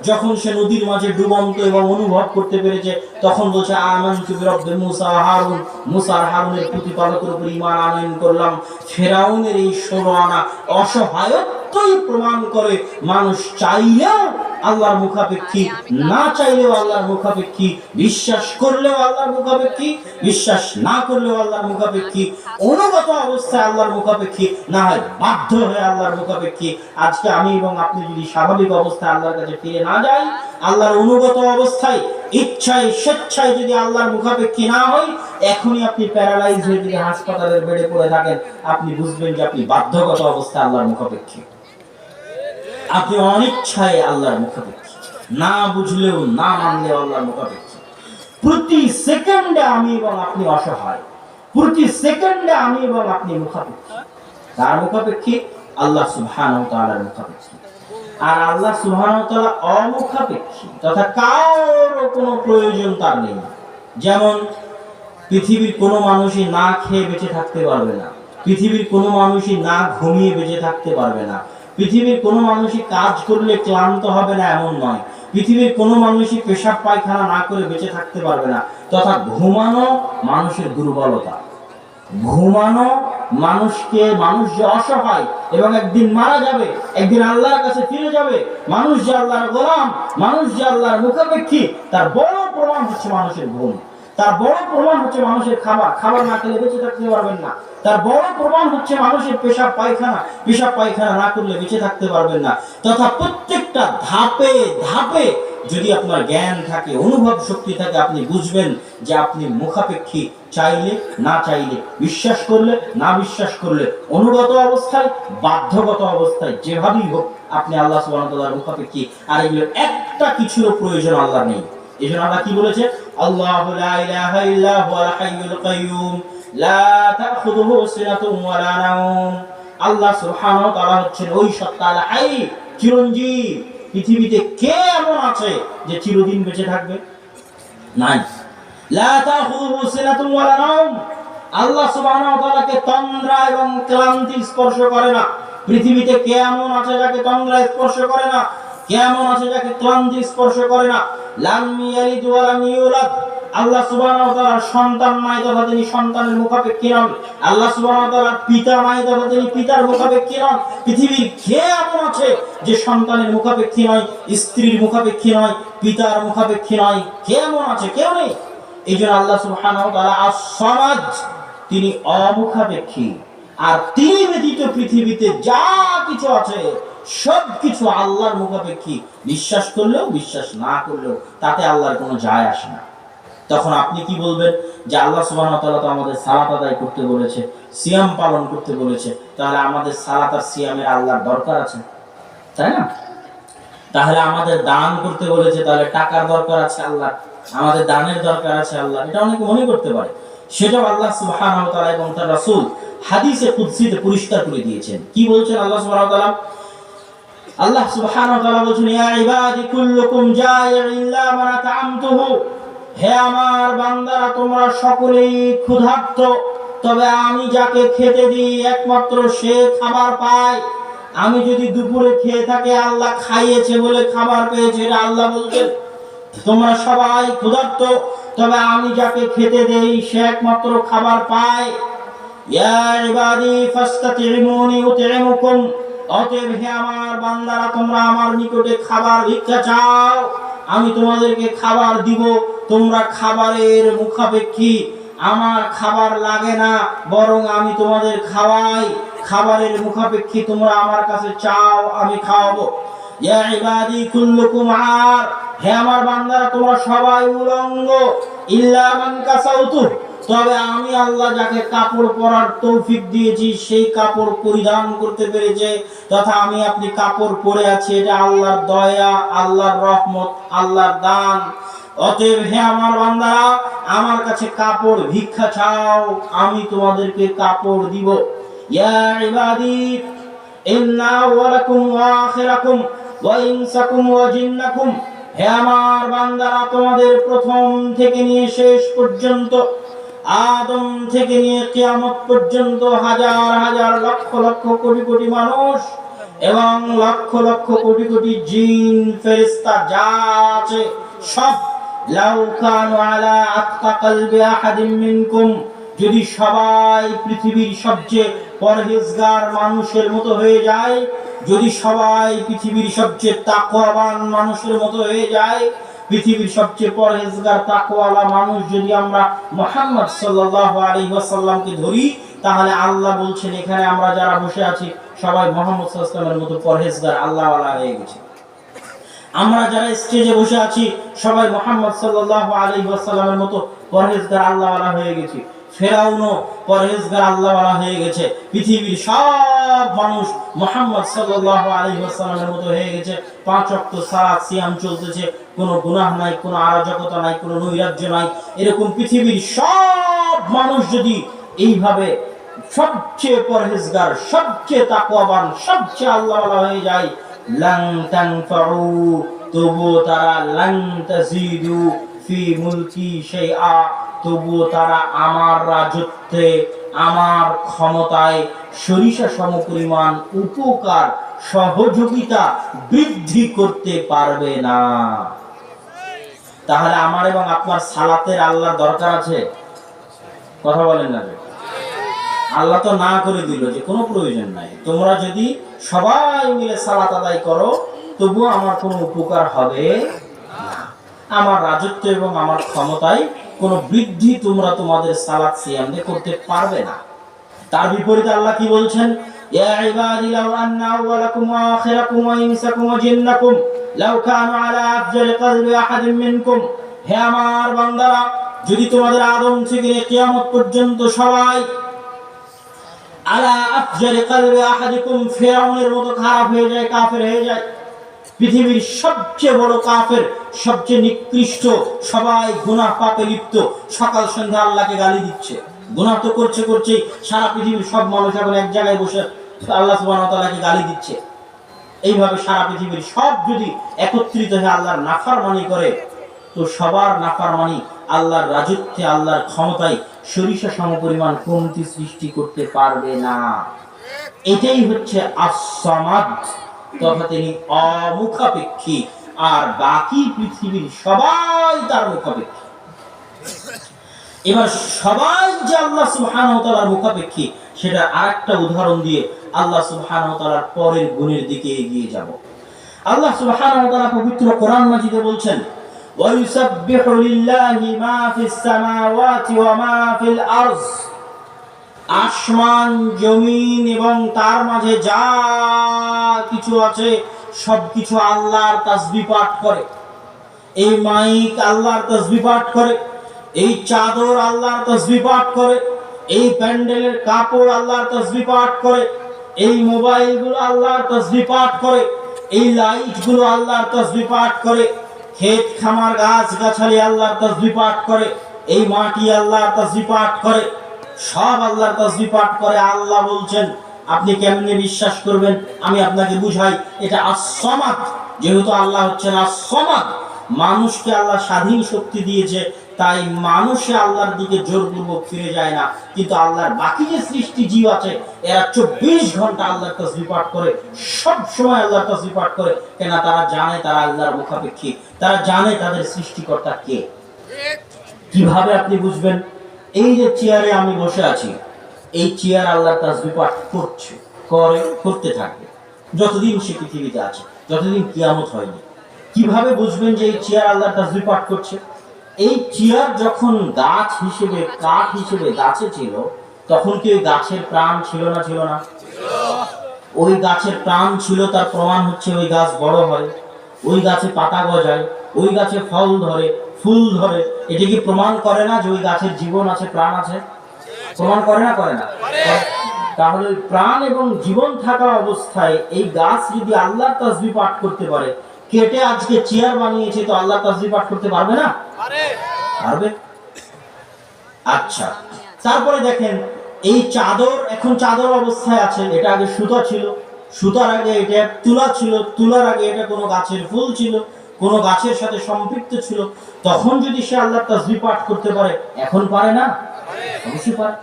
যখন সে নদীর মাঝে ডুবন্ত এবং অনুভব করতে পেরেছে তখন বলছে আমানতু বিরব্বি মুসা হারুন, মুসা আর হারুনের প্রতিপালকের উপর ঈমান আনয়ন করলাম। ফেরাউনের এই 16 আনা অসহায়ত্বই প্রমাণ করে মানুষ চাইলেও আল্লাহর মুখাপেক্ষী, না চাইলেও আল্লাহর মুখাপেক্ষী, বিশ্বাস করলেও আল্লাহর মুখাপেক্ষী, বিশ্বাস না করলেও আল্লাহর মুখাপেক্ষী, অনুগত অবস্থায় আল্লাহর মুখাপেক্ষী, না হয় বাধ্য হয়ে আল্লাহর মুখাপেক্ষী। আজকে আমি এবং আপনি যদি স্বাভাবিক অবস্থায় আল্লাহর কাছে ফিরে না যাই, আল্লাহর অনুগত অবস্থায় ইচ্ছায় স্বেচ্ছায় যদি আল্লাহর মুখাপেক্ষী না হই, এখনই আপনি প্যারালাইজ হয়ে যদি হাসপাতালের বেডে পড়ে থাকেন আপনি বুঝবেন যে আপনি বাধ্যগত অবস্থায় আল্লাহর মুখাপেক্ষী, আপনি অনিচ্ছায় আল্লাহর মুখাপেক্ষী, না বুঝলেও না মানলেও আল্লাহর মুখাপেক্ষী। প্রতি সেকেন্ডে আমি এবং আপনি অসহায়, প্রতি সেকেন্ডে আমি এবং আপনি মুখাপেক্ষী। তার মুখাপেক্ষী আল্লাহ সুবহানাহু ওয়া তাআলার মুখাপেক্ষী। আর আল্লাহ সুবহানাহু ওয়া তাআলা অমুখাপেক্ষী, তথা কারো কোনো প্রয়োজন তার নেই। যেমন পৃথিবীর কোনো মানুষই না খেয়ে বেঁচে থাকতে পারবে না, পৃথিবীর কোনো মানুষই না ঘুমিয়ে বেঁচে থাকতে পারবে না, পৃথিবীর কোনো মানুষই কাজ করলে ক্লান্ত হবে না এমন নয়, পৃথিবীর কোনো মানুষই পেশাব পায়খানা না করে বেঁচে থাকতে পারবে না। তথা ঘুমানো মানুষের দুর্বলতা, ঘুমানো মানুষকে, মানুষ যে অসহায় এবং একদিন মারা যাবে, একদিন আল্লাহর কাছে ফিরে যাবে, মানুষ যে আল্লাহর গোলাম, মানুষ যে আল্লাহর মুখাপেক্ষী, তার বড় প্রমাণ হচ্ছে মানুষের ঘুম, তার বড় প্রমাণ হচ্ছে মানুষের খাবার, খাবার না খেলে বেঁচে থাকতে পারবেন না, তার বড় প্রমাণ হচ্ছে মানুষের পেশাব পায়খানা, পেশাব পায়খানা না করলে বেঁচে থাকতে পারবেন না। তথা প্রত্যেকটা ধাপে ধাপে যদি আপনার জ্ঞান থাকে, অনুভব শক্তি থাকে, আপনি বুঝবেন যে আপনি মুখাপেক্ষী, চাইলে না চাইলে, বিশ্বাস করলে না বিশ্বাস করলে, অনুগত অবস্থায় বাধ্যগত অবস্থায়, যেভাবেই হোক আপনি আল্লাহ সুবহানাহু ওয়া তাআলার মুখাপেক্ষী। আর এগুলোর একটা কিছুরও প্রয়োজন আল্লাহ নেই। এই জন্য আল্লাহ কি বলেছে? আল্লাহু লা ইলাহা ইল্লা হুয়াল হাইয়ুল কাইয়্যুম লা তাখুযুহু সিনাতুন ওয়া লা নাওম। আল্লাহ সুবহানাহু ওয়া তাআলা হচ্ছেন ওই সত্তা আল হাই, চিরঞ্জীব। পৃথিবীতে কে এমন আছে যে চিরদিন বেঁচে থাকবে? নাই। লা তাখুযুহু সিনাতুন ওয়া লা নাওম। আল্লাহ সুবহানাহু ওয়া তাআলাকে তন্দ্রা এবং ক্লান্তি স্পর্শ করে না। পৃথিবীতে কে এমন আছে যাকে তন্দ্রা স্পর্শ করে না? কে এমন আছে যাকে ক্লান্তি স্পর্শ করে না? লাম ইয়ালিদ ওয়া লাম ইউলাদ। আল্লাহ সুবহানাহু ওয়া তাআলার সন্তান নাই তথা তিনি সন্তানের মুখাপেক্ষী নন। আল্লাহ সুবহানাহু ওয়া তাআলার পিতা নাই তথা তিনি পিতার মুখাপেক্ষী নন। পৃথিবীর কে এমন আছে যে সন্তানের মুখাপেক্ষী নয়, স্ত্রীর মুখাপেক্ষী নয়, পিতার মুখাপেক্ষী নয়? কে এমন আছে? কেউ নেই। এই জন্য আল্লাহ সুবহানাহু ওয়া তাআলা আস-সামাদ, তিনি অমুখাপেক্ষী। আর তিনি ব্যতীত পৃথিবীতে যা কিছু আছে সবকিছু আল্লাহর মুখাপেক্ষী। বিশ্বাস করলেও বিশ্বাস না করলেও তাতে আল্লাহর কোনো যায় আসে না। তখন আপনি কি বলবেন যে আল্লাহ সুবহানাহু ওয়া তাআলা তো আমাদের সালাত আদায় করতে বলেছে, সিয়াম পালন করতে বলেছে, তাহলে আমাদের সালাত আর সিয়ামের আল্লাহর দরকার আছে, তাই না? তাহলে আমাদের দান করতে বলেছে, তাহলে টাকার দরকার আছে আল্লাহ, আমাদের দানের দরকার আছে আল্লাহ, এটা অনেকে মনে করতে পারে। সেটাও আল্লাহ সুবহানাহু ওয়া তাআলা এবং তার রাসূল হাদিসে কুদসিতে পরিষ্কার করে দিয়েছেন। কি বলছেন আল্লাহ সুবহানাহু ওয়া তাআলা? আল্লাহ সুবহানাহু ওয়া তাআলা বলেছেন, ইয়া ইবাদি কুল্লুকুম জাইউন ইল্লা মান আত'আমতুহু, হে আমার বান্দারা তোমরা সকলেই ক্ষুধার্ত, তবে আমি যাকে খেতে দিই একমাত্র সে খাবার পায়। আমি যদি দুপুরে খেয়ে থাকি আল্লাহ খাইয়েছে বলে খাবার পেয়েছে, এটা আল্লাহ বলছেন। তোমরা সবাই ক্ষুধার্ত, তবে আমি যাকে খেতে দেই সে একমাত্র খাবার পায়। ইয়া ইবাদি ফাস্তাতিমুনি উতইমুকুম, অতএব হে আমার বান্দারা তোমরা আমার নিকটে খাবার ভিক্ষা চাও, আমি তোমাদেরকে খাবার দিব। তোমরা খাবারের মুখাপেক্ষী, আমার খাবার লাগে না, বরং আমি তোমাদের খাওয়াই। খাবারের মুখাপেক্ষী তোমরা আমার কাছে চাও, আমি খাওয়াবো। ইয়া ইবাদি কুল্লুকুম আর, হে আমার বান্দারা তোমরা সবাই উলঙ্গ, ইল্লা মান কাসাউতু, তবে আমি আল্লাহ যাকে কাপড় পরার তৌফিক দিয়েছি সেই কাপড় পরিধান করতে পেরেছে, তথা আমি আপনি কাপড় পরে আছি, এটা আল্লাহর দয়া, আল্লাহর রহমত, আল্লাহর দান। অতএব হে আমার বান্দারা আমার কাছে কাপড় ভিক্ষা চাও, আমি তোমাদেরকে কাপড় দিব। ইয়া ইবাদি ইন্না আওয়ালাকুম ওয়া আখিরাকুম ওয়া ইনসাকুম ওয়া জিন্নাকুম, হে আমার বান্দারা তোমাদের প্রথম থেকে নিয়ে শেষ পর্যন্ত, আদম থেকে নিয়ে কিয়ামত পর্যন্ত হাজার হাজার লক্ষ লক্ষ কোটি কোটি মানুষ এবং লক্ষ লক্ষ কোটি কোটি জিন ফেরেশতা যা আছে সব, লাউ কানু আলা আতকা কলবি আহাদিন মিনকুম, যদি সবাই পৃথিবীর সবচেয়ে পরহেজগার মানুষের মতো হয়ে যায়, যদি সবাই পৃথিবীর সবচেয়ে তাকওয়াবান মানুষের মতো হয়ে যায়, পৃথিবীর সবচেয়ে পরহেজগার তাকওয়ালা মানুষ যদি আমরা মুহাম্মদ সাল্লাল্লাহু আলাইহি ওয়াসাল্লামকে ধরি, তাহলে আল্লাহ বলছেন এখানে আমরা যারা বসে আছি সবাই মুহাম্মদ সাল্লাল্লাহু আলাইহি ওয়াসাল্লামের মতো পরহেজগার আল্লাহওয়ালা হয়ে গেছে। আমরা যারা স্টেজে বসে আছি সবাই মুহাম্মদ সাল্লাল্লাহু আলাইহি ওয়াসাল্লামের মতো পরহেজগার আল্লাহওয়ালা হয়ে গেছি। ফেরাউনও পরহেজগার আল্লাহওয়ালা হয়ে গেছে। পৃথিবীর সব মানুষ মুহাম্মদ সাল্লাল্লাহু আলাইহি ওয়াসাল্লামের মতো হয়ে গেছে। 5 ওয়াক্ত সালাত সিয়াম চলতেছে, কোনো গুনাহ নাই, কোনো অরাজকতা নাই, কোনো নৈরাজ্য নাই। এরকম পৃথিবীর সব মানুষ যদি এইভাবে সবচেয়ে পরহেজগার, সবচেয়ে তাকওয়াবান, সবচেয়ে আল্লাহওয়ালা হয়ে যায়, লান তানফাউ, তবুও তারা লান তাজিদু ফি মুলকি শাইআ, তবুও তারা আমার রাজত্বে, আমার ক্ষমতায় সরিষা সমপরিমাণ উপকার, সহযোগিতা বৃদ্ধি করতে পারবে না। তাহলে আমার এবং আপনার সালাতের আল্লাহর দরকার আছে? কথা বলেন না? আল্লাহ তো না করে দিল যে কোনো প্রয়োজন নাই, তোমরা যদি সবাই মিলে সালাত আদায় করো তবুও আমার কোনো উপকার হবে না, আমার রাজত্ব এবং আমার ক্ষমতায় কোনো বৃদ্ধি তোমরা তোমাদের সালাত সিয়াম দিয়ে করতে পারবে না। তার বিপরীতে আল্লাহ কি বলছেন? ইয়া ইবাদি লাউ আন্না আওয়ালাকুম ওয়া আখিরাকুম ওয়া ইনসাকুম ওয়া জিন্নাকুম লাউ কানু আলা আফজালি কলবি আহাদিন মিনকুম, হে আমার বান্দারা যদি তোমাদের আদম থেকে কিয়ামত পর্যন্ত সবাই আলা আফজালি কলবি আহাদিকুম, ফিরাউনের মতো খারাপ হয়ে যায়, কাফের হয়ে যায়, পৃথিবীর সবচেয়ে বড় কাফের, সবচেয়ে নিকৃষ্ট, সবাই গুনাহ পাপে লিপ্ত, সকাল সন্ধ্যা আল্লাহকে গালি দিচ্ছে, গুনাহ তো করছে করছেই, সারা পৃথিবীর সব মানুষ এখন এক জায়গায় বসে আল্লাহ সুবহানাহু ওয়া তাআলাকে গালি দিচ্ছে। এইভাবে সারা পৃথিবীর সব যদি একত্রিত হয়ে আল্লাহর নাফরমানি করে, তো সবার নাফরমানি আল্লাহর রাজত্বে, আল্লাহর ক্ষমতায় সরিষা সমপরিমাণ কমতি সৃষ্টি করতে পারবে না। এটাই হচ্ছে আস-সামাদ, তথা তিনি অমুখাপেক্ষী, আর বাকি পৃথিবীর সবাই তার মুখাপেক্ষী। এবার সবাই যে আল্লাহ সুবহানাহু ওয়া তাআলার মুখাপেক্ষী, সেটা আরেকটা উদাহরণ দিয়ে আল্লাহ সুবহানাহু ওয়া তাআলার পরের গুণের দিকে এগিয়ে যাব। আল্লাহ সুবহানাহু ওয়া তাআলা পবিত্র কোরআন মাজিদে বলছেন, ওয়া ইউসাব্বিহু লিল্লাহি মা ফিস সামাওয়াতি ওয়া মা ফিল আরজ, আসমান জমিন এবং তার মাঝে যা কিছু আছে সবকিছু আল্লাহর তাসবিহ পাঠ করে। এই মাইক আল্লাহর তাসবিহ পাঠ করে, এই চাদর আল্লাহর তাসবিহ পাঠ করে, এই প্যান্ডেলের কাপড় আল্লাহর তাসবিহ পাঠ করে, এই মোবাইলগুলো আল্লাহর তাসবিহ পাঠ করে, এই লাইটগুলো আল্লাহর তাসবিহ পাঠ করে, ক্ষেত খামার গাছ গাছালি আল্লাহর তাসবিহ পাঠ করে, এই মাটি আল্লাহর তাসবিহ পাঠ করে, সব আল্লাহর তাসবিহ পাঠ করে। আল্লাহ বলছেন আপনি কেমনে বিশ্বাস করবেন? আমি আপনাকে বুঝাই। এটা আস-সামাদ, যেহেতু আল্লাহ হচ্ছেন আস-সামাদ, মানুষকে আল্লাহ স্বাধীন শক্তি দিয়েছে, তাই মানুষে আল্লাহর দিকে জোরপূর্বক ফিরে যায় না। কিন্তু আল্লাহর বাকি যে সৃষ্টি জীব আছে এরা 24 ঘন্টা আল্লাহর তাসবিহ পাঠ করে, সব সময় আল্লাহর তাসবিহ পাঠ করে। কেন? তারা জানে তারা আল্লাহর মুখাপেক্ষী, তারা জানে তাদের সৃষ্টিকর্তা কে। কিভাবে আপনি বুঝবেন? এই যে চেয়ারে আমি বসে আছি, এই চেয়ার আল্লাহর তাসবিহ পাঠ করছে, করতে থাকবে যতদিন সে পৃথিবীতে আছে, যতদিন কিয়ামত হয়নি। কিভাবে বুঝবেন যে এই চেয়ার আল্লাহর তাসবিহ পাঠ করছে? এই চেয়ার যখন গাছ হিসেবে, কাঠ হিসেবে গাছে ছিল, তখন কি ওই গাছের প্রাণ ছিল না? ছিল না? ওই গাছের প্রাণ ছিল, তার প্রমাণ হচ্ছে ওই গাছ বড় হয়, ওই গাছে পাতা গজায়, ওই গাছে ফল ধরে, ফুল ধরে। এটা কি প্রমাণ করে না যে ওই গাছের জীবন আছে, প্রাণ আছে? প্রমাণ করে না? করে না? তাহলে প্রাণ এবং জীবন থাকা অবস্থায় এই গাছ যদি আল্লাহর তাসবিহ পাঠ করতে পারে, কেটে আজকে চেয়ার বানিয়েছে, তো আল্লাহর তাসবিহ পাঠ করতে পারবে না? পারবে। আচ্ছা, তারপরে দেখেন এই চাদর, এখন চাদর অবস্থায় আছে। এটা আগে সুতা ছিল, সুতার আগে এটা তুলা ছিল, তুলার আগে এটা কোনো গাছের ফুল ছিল, কোনো গাছের সাথে সম্পৃক্ত ছিল। তখন যদি সে আল্লাহর তাসবিহ পাঠ করতে পারে, এখন পারে না? অবশ্যই পারে।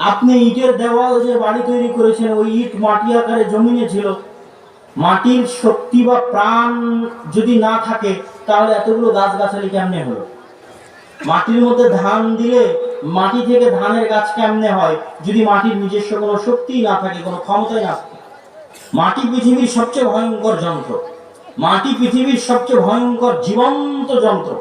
আপনি ইটের দেওয়াল যে বাড়ি তৈরি করেছেন, ওই ইট মাটি আকারে জমিনে ছিল। মাটির শক্তি বা প্রাণ যদি না থাকে, তাহলে এতগুলো গাছগাছালি কেমনে হলো? মাটির মধ্যে ধান দিলে মাটি থেকে ধানের গাছ কেমনে হয়, যদি মাটির নিজস্ব কোনো শক্তি না থাকে, কোনো ক্ষমতাই না থাকে? মাটি পৃথিবীর সবচেয়ে ভয়ঙ্কর যন্ত্র, মাটি পৃথিবীর সবচেয়ে ভয়ঙ্কর জীবন্ত যন্ত্র।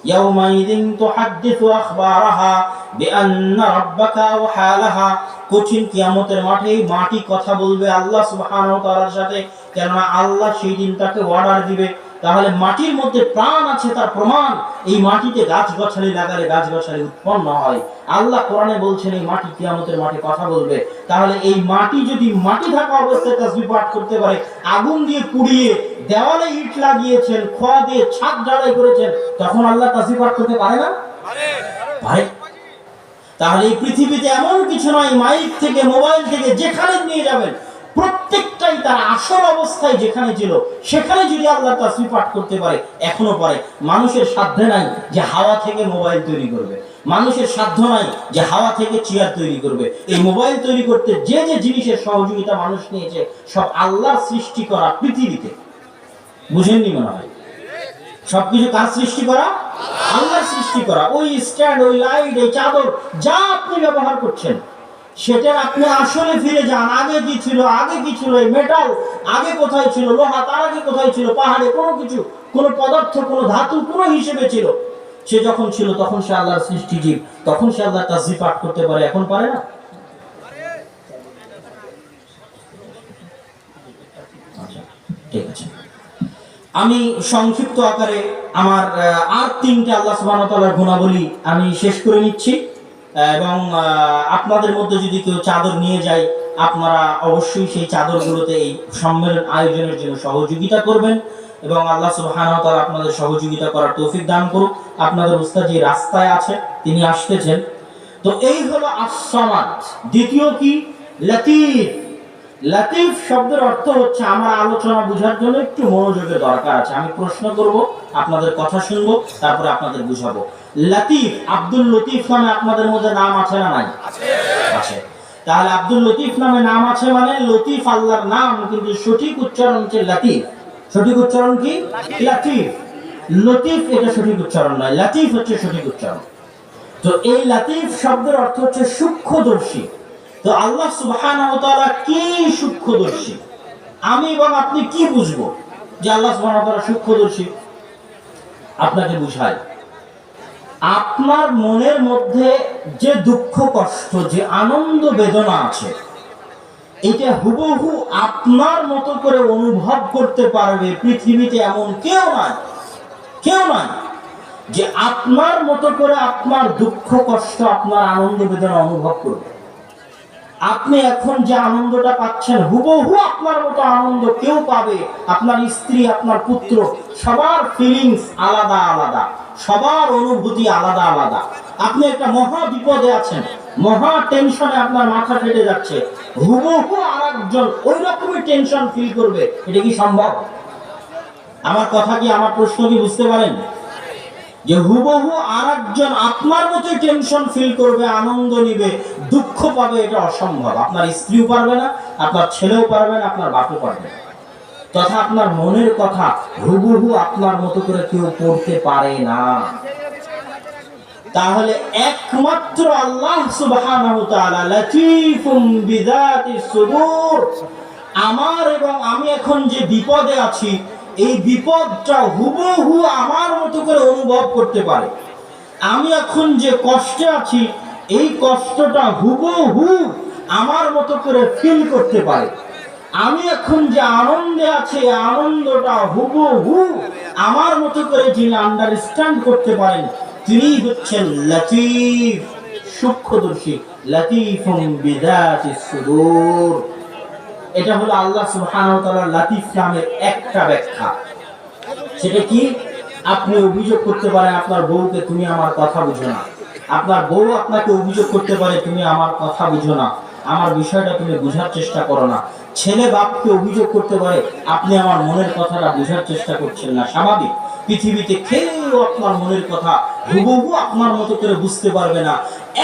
ইয়াউমাইযিন তুহাদ্দিসু আখবারাহা বিআন্না রাব্বাকা ওয়াহালাহা। কঠিন কিয়ামতের মাঠে মাটি কথা বলবে আল্লাহ সুবহানাহু ওয়া তাআলার সাথে, কেননা আল্লাহ সেই দিন তাকে অর্ডার দিবে। তাহলে মাটির মধ্যে প্রাণ আছে, তার প্রমাণ এই মাটিতে গাছগাছালি লাগালে গাছগাছালি উৎপন্ন হয়। আল্লাহ কোরআনে বলছেন এই মাটি কিয়ামতের মাঠে কথা বলবে। তাহলে এই মাটি যদি মাটি থাকা অবস্থায় তাসবিহ পাঠ করতে পারে, আগুন দিয়ে পুড়িয়ে দেওয়ালে ইট লাগিয়েছেন, খোয়া দিয়ে ছাদ ঢালাই করেছেন, তখন আল্লাহ তাসবিহ পাঠ করতে পারে না? পারে। তাহলে এই পৃথিবীতে এমন কিছু নয়, মাইক থেকে, মোবাইল থেকে যেখানে নিয়ে যাবেন, প্রত্যেকটাই তার আসল অবস্থায় যেখানে ছিল সেখানে যদি আল্লাহ তাসবিহ পাঠ করতে পারে, এখনো পারে। মানুষের সাধ্য নাই যে হাওয়া থেকে মোবাইল তৈরি করবে, মানুষের সাধ্য নাই যে হাওয়া থেকে চেয়ার তৈরি করবে। এই মোবাইল তৈরি করতে যে যে জিনিসের সহযোগিতা মানুষ নিয়েছে, সব আল্লাহর সৃষ্টি করা পৃথিবীতে। বুঝেননি মনে হয়? সবকিছু কার সৃষ্টি করা? আল্লাহর সৃষ্টি করা। ওই স্ট্যান্ড, ওই লাইট, এই চাদর যা আপনি ব্যবহার করছেন, সেটা আপনি আসলে ফিরে যান। আগে কি ছিল? আগে কি ছিল? এই মেটাল আগে কোথায় ছিল? লোহা তার আগে কোথায় ছিল? পাহাড়ে কোনো কিছু, কোনো পদার্থ, কোনো ধাতু কোনো হিসেবে ছিল? সে যখন ছিল তখন সে আল্লাহর সৃষ্টি জীব, তখন সে আল্লাহর তাসবিহ পাঠ করতে পারে, এখন পারে না? আচ্ছা, ঠিক আছে। আমি সংক্ষিপ্ত আকারে আমার আর 3টে আল্লাহ সুবহানাহু ওয়া তাআলার গুণাবলী আমি শেষ করে নিচ্ছি। এবং আপনাদের মধ্যে যদি কেউ চাদর নিয়ে যায়, আপনারা অবশ্যই সেই চাদরগুলোতে এই সম্মেলন আয়োজনের জন্য সহযোগিতা করবেন, এবং আল্লাহ সুবহানাহু ওয়া তাআলা আপনাদের সহযোগিতা করার তৌফিক দান করুন। আপনাদের উস্তাদ যে রাস্তায় আছে, তিনি আসতেছেন। তো এই হলো আস-সামাদ। দ্বিতীয় কি? লতিফ। লতিফ শব্দের অর্থ হচ্ছে, আমার আলোচনা বোঝার জন্য একটু মনোযোগের দরকার আছে। আমি প্রশ্ন করব, আপনাদের কথা শুনবো, তারপরে আপনাদের বুঝাবো। লতিফ, আব্দুল লতিফ নামে আপনাদের মধ্যে নাম আছে না নাই? আছে। তাহলে আব্দুল লতিফ নামে নাম আছে মানে লতিফ আল্লাহর নাম, কিন্তু সঠিক উচ্চারণ হচ্ছে লতিফ। সঠিক উচ্চারণ কি? লতিফ। লতিফ এটা সঠিক উচ্চারণ নয়, লতিফ হচ্ছে সঠিক উচ্চারণ। তো এই লতিফ শব্দের অর্থ হচ্ছে সূক্ষ্মদর্শী। তো আল্লাহ সুবহানাহু ওয়া তাআলা কি সূক্ষ্মদর্শী? আমি এবং আপনি কি বুঝবো যে আল্লাহ সুবহানাহু ওয়া তাআলা সূক্ষ্মদর্শী? আপনাকে বুঝাই, আপনার মনের মধ্যে যে দুঃখ কষ্ট, যে আনন্দ বেদনা আছে, এটা হুবহু আপনার মতো করে অনুভব করতে পারবে পৃথিবীতে এমন কেউ নাই, কেউ নাই। যে আপনার মতো করে আপনার দুঃখ কষ্ট, আপনার আনন্দ বেদনা অনুভব করবে। আপনি এখন যে আনন্দটা পাচ্ছেন হুবহু আপনার মতো আনন্দ কেউ পাবে। আপনার স্ত্রী, আপনার পুত্র, সবার ফিলিংস আলাদা আলাদা, সবার অনুভূতি আলাদা আলাদা। আপনি একটা মহা বিপদে আছেন, মহা টেনশনে আপনার মাথা ফেটে যাচ্ছে, হুবহু আরেকজন ওই রকমই টেনশন ফিল করবে। এটা কি সম্ভব? আমার কথা কি, আমার প্রশ্ন কি বুঝতে পারেন? যে হুবহু আরেকজন আপনার মতো টেনশন ফিল করবে, আনন্দ নিবে, দুঃখ পাবে, এটা অসম্ভব। আপনার স্ত্রীও পারবে না, আপনার ছেলেও পারবে না, আপনার বাপও পারবে না। তথা আপনার মনের কথা হুবহু আপনার মতো করে কেউ পড়তে পারে না। তাহলে একমাত্র আল্লাহ সুবহানাহু ওয়া তাআলা লাতীফুম বিযাতিস সুদূর। আমার এবং আমি এখন যে বিপদে আছি, এই বিপদটা হুবহু আমার মতো করে অনুভব করতে পারে। আমি এখন যে কষ্টে আছি, এই কষ্টটা হুবহু আমার মতো করে ফিল করতে পারে। আমি এখন যে আনন্দে আছি, আনন্দটা হুবহু আমার মতো করে যিনি আন্ডারস্ট্যান্ড করতে পারেন, তিনি হচ্ছেন লতীফ, সূক্ষ্মদর্শী, লতীফুম বিযাতিস সুদূর। এটা হলো আল্লাহ সুবহানাহু ওয়া তাআলার লতীফ নামের একটা ব্যাখ্যা। সেটা কি? আপনি অভিযোগ করতে পারেন আপনার বউকে, তুমি আমার কথা বুঝো না। আপনার বউ আপনাকে অভিযোগ করতে পারে, তুমি আমার কথা বুঝো না, আমার বিষয়টা তুমি বুঝার চেষ্টা করো না। ছেলে বাপকে অভিযোগ করতে পারে, আপনি আমার মনের কথাটা বুঝার চেষ্টা করছেন না। স্বাভাবিক, পৃথিবীতে কেউ আপনার মনের কথা হুবহু আপনার মতো করে বুঝতে পারবে না।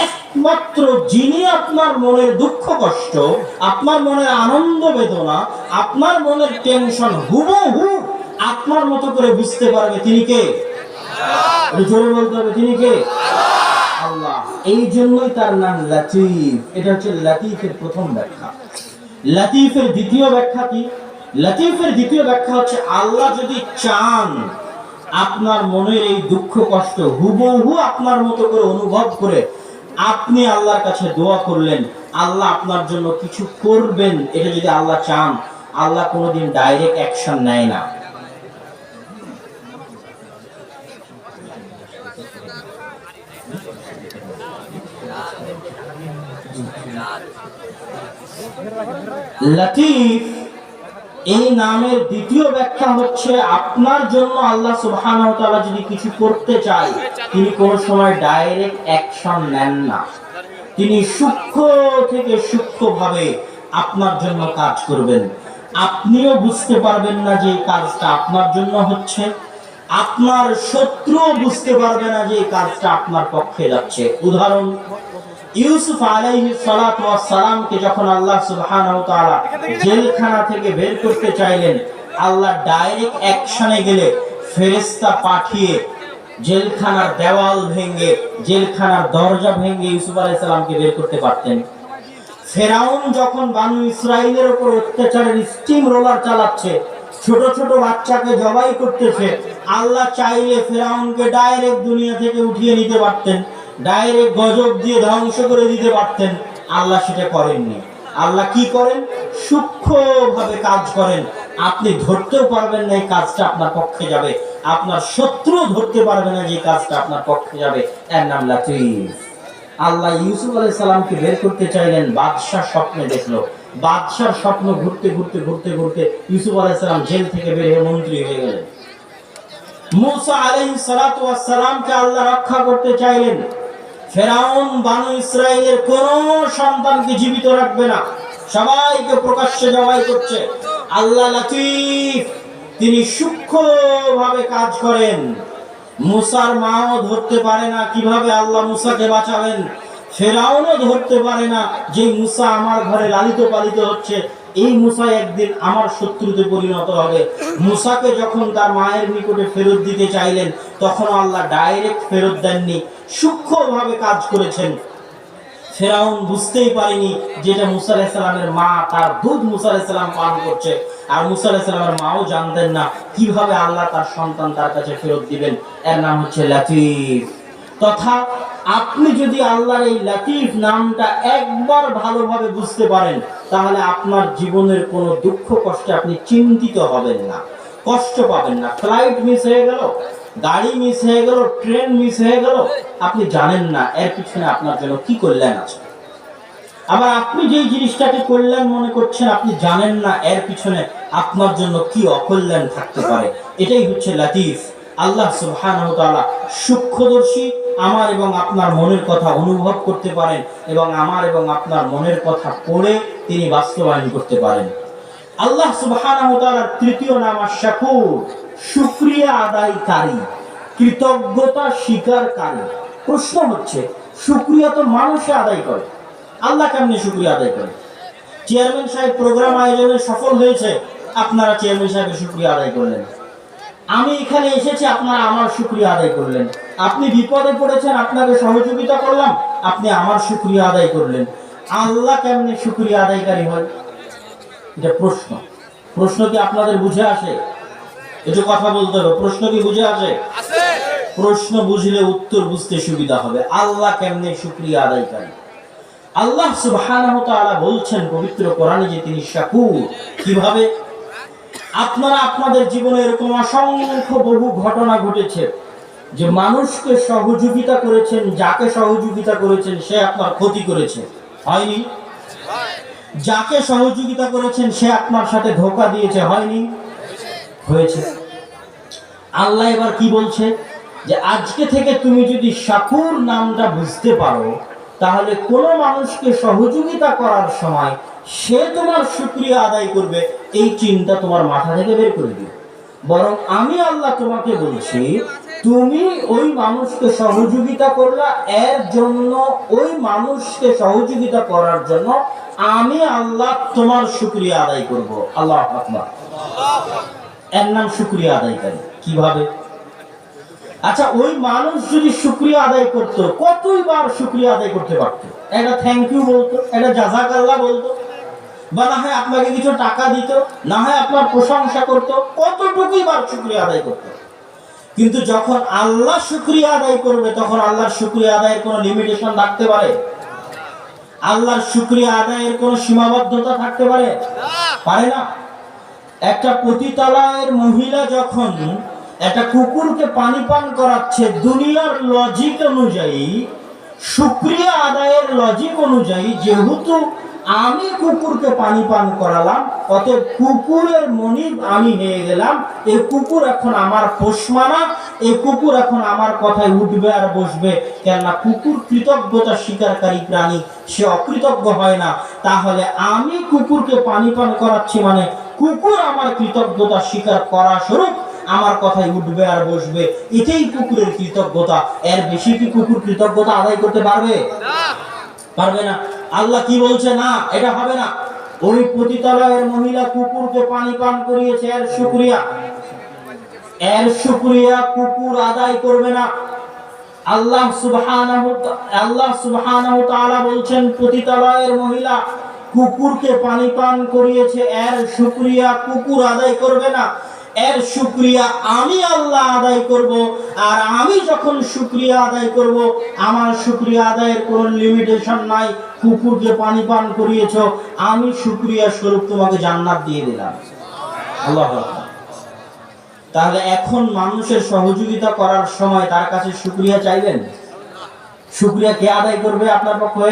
একমাত্র যিনি আপনার মনের দুঃখ কষ্ট, আপনার মনের আনন্দ বেদনা, আপনার মনের টেনশন হুবহু আপনার মতো করে বুঝতে পারবে, তিনি কে? জোরে বলতে হবে, তিনি কে? আল্লাহ। এই জন্যই তার নাম লতীফ। এটা হচ্ছে লতীফের প্রথম ব্যাখ্যা। লতীফের দ্বিতীয় ব্যাখ্যা কি? লতীফের দ্বিতীয় ব্যাখ্যা হচ্ছে আল্লাহ যদি চান আপনার মনের এই দুঃখ কষ্ট হুবহু আপনার মতো করে অনুভব করে আপনি আল্লাহর কাছে দোয়া করলেন, আল্লাহ আপনার জন্য কিছু করবেন, এটা যদি আল্লাহ চান, আল্লাহ কোনোদিন ডাইরেক্ট অ্যাকশন নেয় না। লতীফ এই নামের দ্বিতীয় ব্যাখ্যা হচ্ছে আপনার জন্য আল্লাহ সুবহানাহু ওয়া তাআলা যদি কিছু করতে চায়, তিনি কোনো সময় ডাইরেক্ট অ্যাকশন নেন না। তিনি সূক্ষ্ম থেকে সূক্ষ্মভাবে আপনার জন্য কাজ করবেন। আপনিও বুঝতে পারবেন না যে এই কাজটা আপনার জন্য হচ্ছে, আপনার শত্রুও বুঝতে পারবে না যে এই কাজটা আপনার পক্ষে যাচ্ছে। উদাহরণ, ইউসুফ আলাইহিস সালাতু ওয়াস সালামকে যখন আল্লাহ সুবহানাহু ওয়া তাআলা জেলখানা থেকে বের করতে চাইলেন, আল্লাহ ডাইরেক্ট অ্যাকশনে গেলে ফেরেশতা পাঠিয়ে জেলখানার দেওয়াল ভেঙে, জেলখানার দরজা ভেঙে ইউসুফ আলাইহিস সালামকে বের করতে পারতেন। ফেরাউন যখন বানু ইসরাইলের উপর অত্যাচারের স্টিম রোলার চালাচ্ছে, ছোট ছোট বাচ্চাকে জবাই করতেছে, আল্লাহ চাইলে ফেরাউনকে ডাইরেক্ট দুনিয়া থেকে উঠিয়ে নিতে পারতেন, ডাইরেক্ট গজব দিয়ে ধ্বংস করে দিতে পারতেন। আল্লাহ সেটা করেননি। আল্লাহ কি করেন? সূক্ষ্মভাবে কাজ করেন। আপনি ধরতেও পারবেন না এই কাজটা আপনার পক্ষে যাবে, আপনার শত্রু ধরতে পারবে না যে কাজটা আপনার পক্ষে যাবে। এর নাম লতীফ। আল্লাহ ইউসুফ আলাইহিস সালামকে বের করতে চাইলেন, বাদশা স্বপ্নে দেখলো, বাদশার স্বপ্ন ঘুরতে ঘুরতে ঘুরতে ঘুরতে ইউসুফ আলাইহিস সালাম জেল থেকে বের হয়ে মন্ত্রী হয়ে গেলেন। মুসা আলাইহিস সালাতু ওয়াস সালামকে আল্লাহ রক্ষা করতে চাইলেন, ফেরাউন বানু ইসরাইলের কোন সন্তানকে জীবিত রাখবে না, সবাইকে প্রকাশ্যে জবাই করছে। আল্লাহ লতীফ, তিনি সূক্ষ্মভাবে কাজ করেন। মুসার মাও ধরতে পারে না কিভাবে আল্লাহ মুসাকে বাঁচাবেন, ফেরাউনও ধরতে পারে না যে মুসা আমার ঘরে লালিত পালিত হচ্ছে, এই মুসা একদিন আমার শত্রুতে পরিণত হবে। মুসাকে যখন তার মায়ের নিকটে ফেরত দিতে চাইলেন, তখন আল্লাহ ডাইরেক্ট ফেরত দেননি, সূক্ষ্মভাবে কাজ করেছেন। ফেরাউন বুঝতেই পারেনি যেটা মুসা আলাইহিস সালামের মা, তার দুধ মুসা আলাইহিস সালাম পান করছে, আর মুসা আলাইহিস সালামের মাও জানতেন না কিভাবে আল্লাহ তার সন্তান তার কাছে ফেরত দিবেন। এর নাম হচ্ছে লতীফ। তথা আপনি যদি আল্লাহর এই লতীফ নামটা একবার ভালোভাবে বুঝতে পারেন, তাহলে আপনার জীবনের কোনো দুঃখ কষ্টে আপনি চিন্তিত হবেন না, কষ্ট পাবেন না। ফ্লাইট মিস হয়ে গেল, গাড়ি মিস হয়ে গেল, ট্রেন মিস হয়ে গেল, আপনি জানেন না এর পিছনে আপনার জন্য কি কল্যাণ আছে। আবার আপনি যেই জিনিসটাকে কল্যাণ মনে করছেন, আপনি জানেন না এর পিছনে আপনার জন্য কি অকল্যাণ থাকতে পারে। এটাই হচ্ছে লাতিফ। আল্লাহ সুবহানাহু ওয়া তাআলা সূক্ষ্মদর্শী, আমার এবং আপনার মনের কথা অনুভব করতে পারেন এবং আমার এবং আপনার মনের কথা পড়ে তিনি বাস্তবায়ন করতে পারেন। আল্লাহ সুবহানাহু ওয়া তাআলার তৃতীয় নাম আশ-শাকুর, শুকরিয়া আদায়কারী, কৃতজ্ঞতা স্বীকারকারী। প্রশ্ন হচ্ছে, শুকরিয়া তো মানুষে আদায় করে, আল্লাহ কেমনে শুকরিয়া আদায় করে? চেয়ারম্যান সাহেব প্রোগ্রাম আয়োজনে সফল হয়েছে, আপনারা চেয়ারম্যান সাহেবের শুকরিয়া আদায় করলেন। আমি এখানে এসেছি, আপনারা আমার শুকরিয়া আদায় করলেন। আপনি বিপদে পড়েছেন, আপনাকে সহযোগিতা করলাম, আপনি আমার শুকরিয়া আদায় করলেন। আল্লাহ কেমনে শুকরিয়া আদায়কারী হয়? এটা প্রশ্ন। প্রশ্ন কি আপনাদের বুঝে আসে? একটু কথা বলতে হবে, প্রশ্ন কি বুঝে আসে? প্রশ্ন বুঝলে উত্তর বুঝতে সুবিধা হবে। আল্লাহ কেমনে শুকরিয়া আদায়কারী? আল্লাহ সুবহানাহু ওয়া তাআলা বলছেন পবিত্র কোরআনে যে তিনি শাকুর। কিভাবে? আপনারা আপনাদের জীবনে এরকম অসংখ্য বহু ঘটনা ঘটেছে যে মানুষকে সহযোগিতা করেছেন, যাকে সহযোগিতা করেছেন সে আপনার ক্ষতি করেছে, হয়নি? যাকে সহযোগিতা করেছেন সে আপনার সাথে ধোঁকা দিয়েছে, হয়নি? হয়েছে। আল্লাহ এবার কি বলছে যে আজকে থেকে তুমি যদি শাকুর নামটা বুঝতে পারো, তাহলে কোনো মানুষকে সহযোগিতা করার সময় সে তোমার শুকরিয়া আদায় করবে, এই চিন্তা তোমার মাথা থেকে বের করে দিও। বরং আমি আল্লাহ তোমাকে বলছি, তুমি ওই মানুষকে সহযোগিতা করলা, এর জন্য ওই মানুষকে সহযোগিতা করার জন্য আমি আল্লাহ তোমার শুকরিয়া আদায় করব। আল্লাহু আকবার। এর নাম শুকরিয়া আদায়কারী। কিভাবে? আচ্ছা, ওই মানুষ যদি শুকরিয়া আদায় করতো, কতই বার শুকরিয়া আদায় করতে পারতো? একটা থ্যাংক ইউ বলতো, একটা জাযাকাল্লাহ বলতো, বা না হয় আপনাকে কিছু টাকা দিত, না হয় আপনার প্রশংসা করতো, কতটুকুই বার শুকরিয়া আদায় করতো। কিন্তু যখন আল্লাহ শুকরিয়া আদায় করবে, তখন আল্লাহর শুকরিয়া আদায়ের কোনো লিমিটেশন থাকতে পারে? আল্লাহর শুকরিয়া আদায়ের কোনো সীমাবদ্ধতা থাকতে পারে? পারে না। একটা পতিতালয়ের মহিলা যখন একটা কুকুরকে পানি পান করাচ্ছে, দুনিয়ার লজিক অনুযায়ী, শুকরিয়া আদায়ের লজিক অনুযায়ী, যেহেতু আমি কুকুরকে পানি পান করালাম, অতএব কুকুরের মনিব আমি হয়ে গেলাম, এই কুকুর এখন আমার পোষমানা, এই কুকুর এখন আমার কথায় উঠবে আর বসবে। কেননা কুকুর কৃতজ্ঞতা স্বীকারকারী প্রাণী, সে অকৃতজ্ঞ হয় না। তাহলে আমি কুকুরকে পানি পান করাচ্ছি মানে কুকুর আমার কৃতজ্ঞতা স্বীকার করা স্বরূপ আমার কথায় উঠবে আর বসবে, এটাই কুকুরের কৃতজ্ঞতা। এর বেশি কি কুকুর কৃতজ্ঞতা আদায় করতে পারবে? পারবে না। আল্লাহ কি বলছে? না, এটা হবে না। ওই পতিতালয়ের মহিলা কুকুরকে পানি পান করিয়েছে, এর শুকরিয়া কুকুর আদায় করবে না। আল্লাহ সুবহানাহু ওয়া তাআলা বলছেন, পতিতালয়ের মহিলা কুকুরকে পানি পান করিয়েছে, এর শুকরিয়া কুকুর আদায় করবে না। এর শুকরিয়া আমি আল্লাহ আদায় করব। আর আমি যখন শুকরিয়া আদায় করব, আমার শুকরিয়া আদায়ের কোনো লিমিটেশন নাই। কুকুরকে পানি পান করিয়েছো, আমি শুকরিয়া স্বরূপ তোমাকে জান্নাত দিয়ে দিলাম। আল্লাহু আকবার। তাহলে এখন মানুষের সহযোগিতা করার সময় তার কাছে শুকরিয়া চাইবেন? শুকরিয়া কে আদায় করবে আপনার পক্ষে?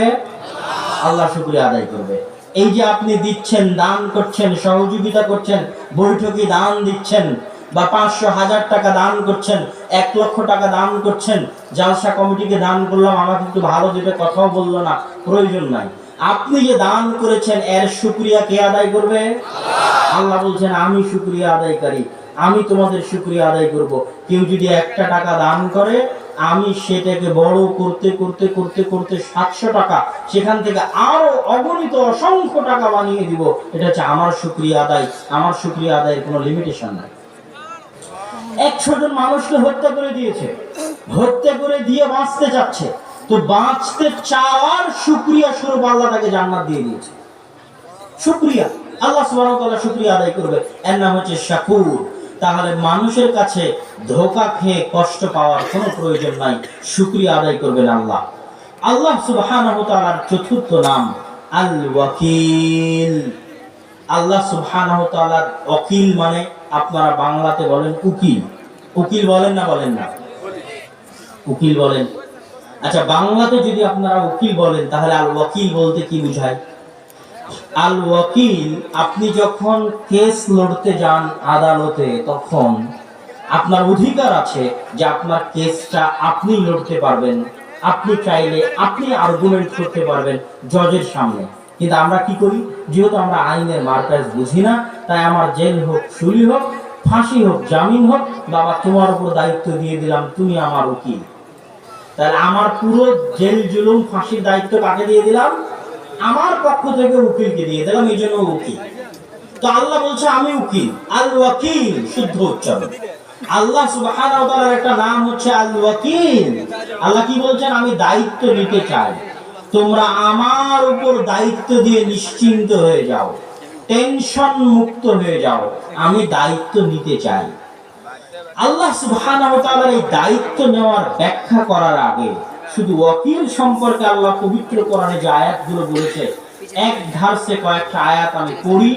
আল্লাহ শুকরিয়া আদায় করবে। এই যে আপনি দিচ্ছেন, দান করছেন, সহযোগিতা করছেন, বৈঠকে দান দিচ্ছেন, বা 500,000 টাকা দান করছেন, 1 লক্ষ টাকা দান করছেন, জালসা কমিটিকে দান করলাম, আমাকে একটু ভালো যেটা কথাও বললো না, প্রয়োজন নাই। আপনি যে দান করেছেন, এর শুকরিয়া কে আদায় করবে? আল্লাহ বলছেন, আমি শুকরিয়া আদায়কারী, আমি তোমাদের শুকরিয়া আদায় করব। কেউ যদি 1 টাকা দান করে, আমি সেটাকে বড় করতে করতে করতে করতে 700 টাকা, সেখান থেকে আরো অগণিত অসংখ্য টাকা বানিয়ে দিব। এটা হচ্ছে আমার শুকরিয়া আদায়। আমার শুকরিয়া আদায়ের কোনো লিমিটেশন নাই। 100 জন মানুষকে হত্যা করে দিয়েছে, হত্যা করে দিয়ে বাঁচতে চাচ্ছে, তো বাঁচতে চাওয়ার শুকরিয়া স্বরূপ আল্লাহ তাকে জান্নাত দিয়ে দিয়েছে। শুকরিয়া, আল্লাহ সুবহানাহু ওয়া তাআলা শুকরিয়া আদায় করবে, এর নাম হচ্ছে শাকুর। তাহলে মানুষের কাছে ধোঁকা খেয়ে কষ্ট পাওয়ার কোনো প্রয়োজন নাই, শুকরিয়া আদায় করবেন আল্লাহ। আল্লাহ সুবহানাহু ওয়া তাআলার চতুর্থ নাম আল ওয়াকিল। আল্লাহ সুবহানাহু ওয়া তাআলার ওয়াকিল মানে আপনারা বাংলাতে বলেন উকিল। উকিল বলেন না বলেন না? উকিল বলেন। আচ্ছা, বাংলাতে যদি আপনারা উকিল বলেন তাহলে আল ওয়াকিল বলতে কি বুঝায়? আল ওয়াকিল, আপনি যখন কেস লড়তে যান আদালতে, তখন আপনার অধিকার আছে যে আপনার কেসটা আপনি লড়তে পারবেন, আপনি চাইলে আপনি আর্গুমেন্ট করতে পারবেন জজের সামনে। কিন্তু আমরা কি করি? যেহেতু আমরা আইনের মারপ্যাচ বুঝি না, তাই আমার জেল হোক, শুলি হোক, ফাঁসি হোক, জামিন হোক, বাবা তোমার উপর দায়িত্ব দিয়ে দিলাম, তুমি আমার উকিল। তাহলে আমার পুরো জেল জুলুম ফাঁসির দায়িত্ব কাকে দিয়ে দিলাম? আমার পক্ষ থেকে উকিলকে দিয়ে দিলাম, এই জন্য উকিল। তো আল্লাহ বলছে আমি উকিল, আল ওয়াকিল, শুদ্ধ উচ্চারণ। আল্লাহ সুবহানাহু ওয়া তাআলার একটা নাম হচ্ছে আল ওয়াকিল। আল্লাহ কি বলছেন? আমি দায়িত্ব নিতে চাই, তোমরা আমার উপর দায়িত্ব দিয়ে নিশ্চিন্ত হয়ে যাও, টেনশন মুক্ত হয়ে যাও, আমি দায়িত্ব নিতে চাই। আল্লাহ সুবহানাহু ওয়া তাআলার এই দায়িত্ব নেওয়ার ব্যাখ্যা করার আগে শুধু ওয়াকিল সম্পর্কে আল্লাহ পবিত্র কোরআনে যে আয়াতগুলো বলেছে, এক ধারসে কয়েকটা আয়াত আমি পড়ি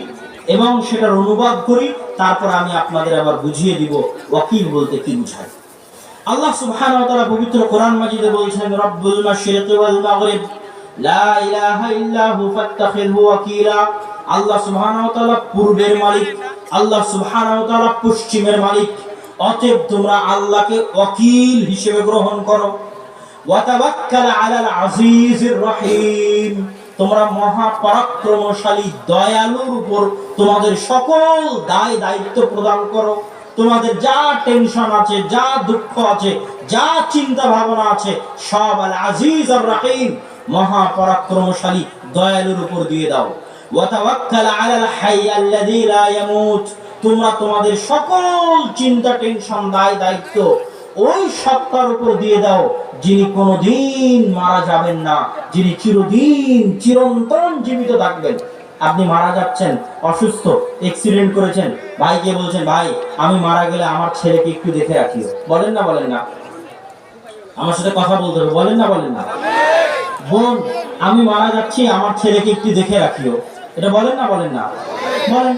এবং সেটার অনুবাদ করি, তারপর আমি আপনাদের আবার বুঝিয়ে দিব ওয়াকিল বলতে কি বোঝায়। আল্লাহ সুবহানাহু ওয়া তাআলা পবিত্র কোরআন মাজিদে বলছেন, রব্বুল মাশরিকি ওয়াল মাগরিব লা ইলাহা ইল্লা হু ফাত্তাখিযহু ওয়াকিলা। আল্লাহ সুবহানাহু ওয়া তাআলা পূর্বের মালিক, আল্লাহ সুবহানাহু ওয়া তাআলা পশ্চিমের মালিক, অতএব তোমরা আল্লাহকে ওয়াকিল হিসেবে গ্রহণ করো। ওয়া তাওয়াক্কাল আলাল আজিজির রহিম, তোমরা মহা পরাক্রমশালী দয়ালুর উপর তোমাদের সকল দায় দায়িত্ব প্রদান করো। তোমাদের যা টেনশন আছে, যা দুঃখ আছে, যা চিন্তা ভাবনা আছে, সব আল আজিজ আর রহিম, মহা পরাক্রমশালী দয়ালুর উপর দিয়ে দাও। ওয়া তাওয়াক্কাল আলাল হাই আল্লাযী লা ইয়ামুত, তোমরা তোমাদের সকল চিন্তা, টেনশন, দায় দায়িত্ব ওই সত্তার উপর দিয়ে দাও যিনি কোনোদিন মারা যাবেন না, যিনি চিরদিন চিরন্তন জীবিত থাকবেন। আপনি মারা যাচ্ছেন, অসুস্থ, অ্যাক্সিডেন্ট করেছেন, ভাইকে বলছেন ভাই আমি মারা গেলে আমার ছেলেকে একটু দেখে রাখিও, বলেন না বলেন না? আমার সাথে কথা বলতে হবে, বলেন না বলেন না? বোন আমি মারা যাচ্ছি, আমার ছেলেকে একটু দেখে রাখিও, এটা বলেন না বলেন না? বলেন।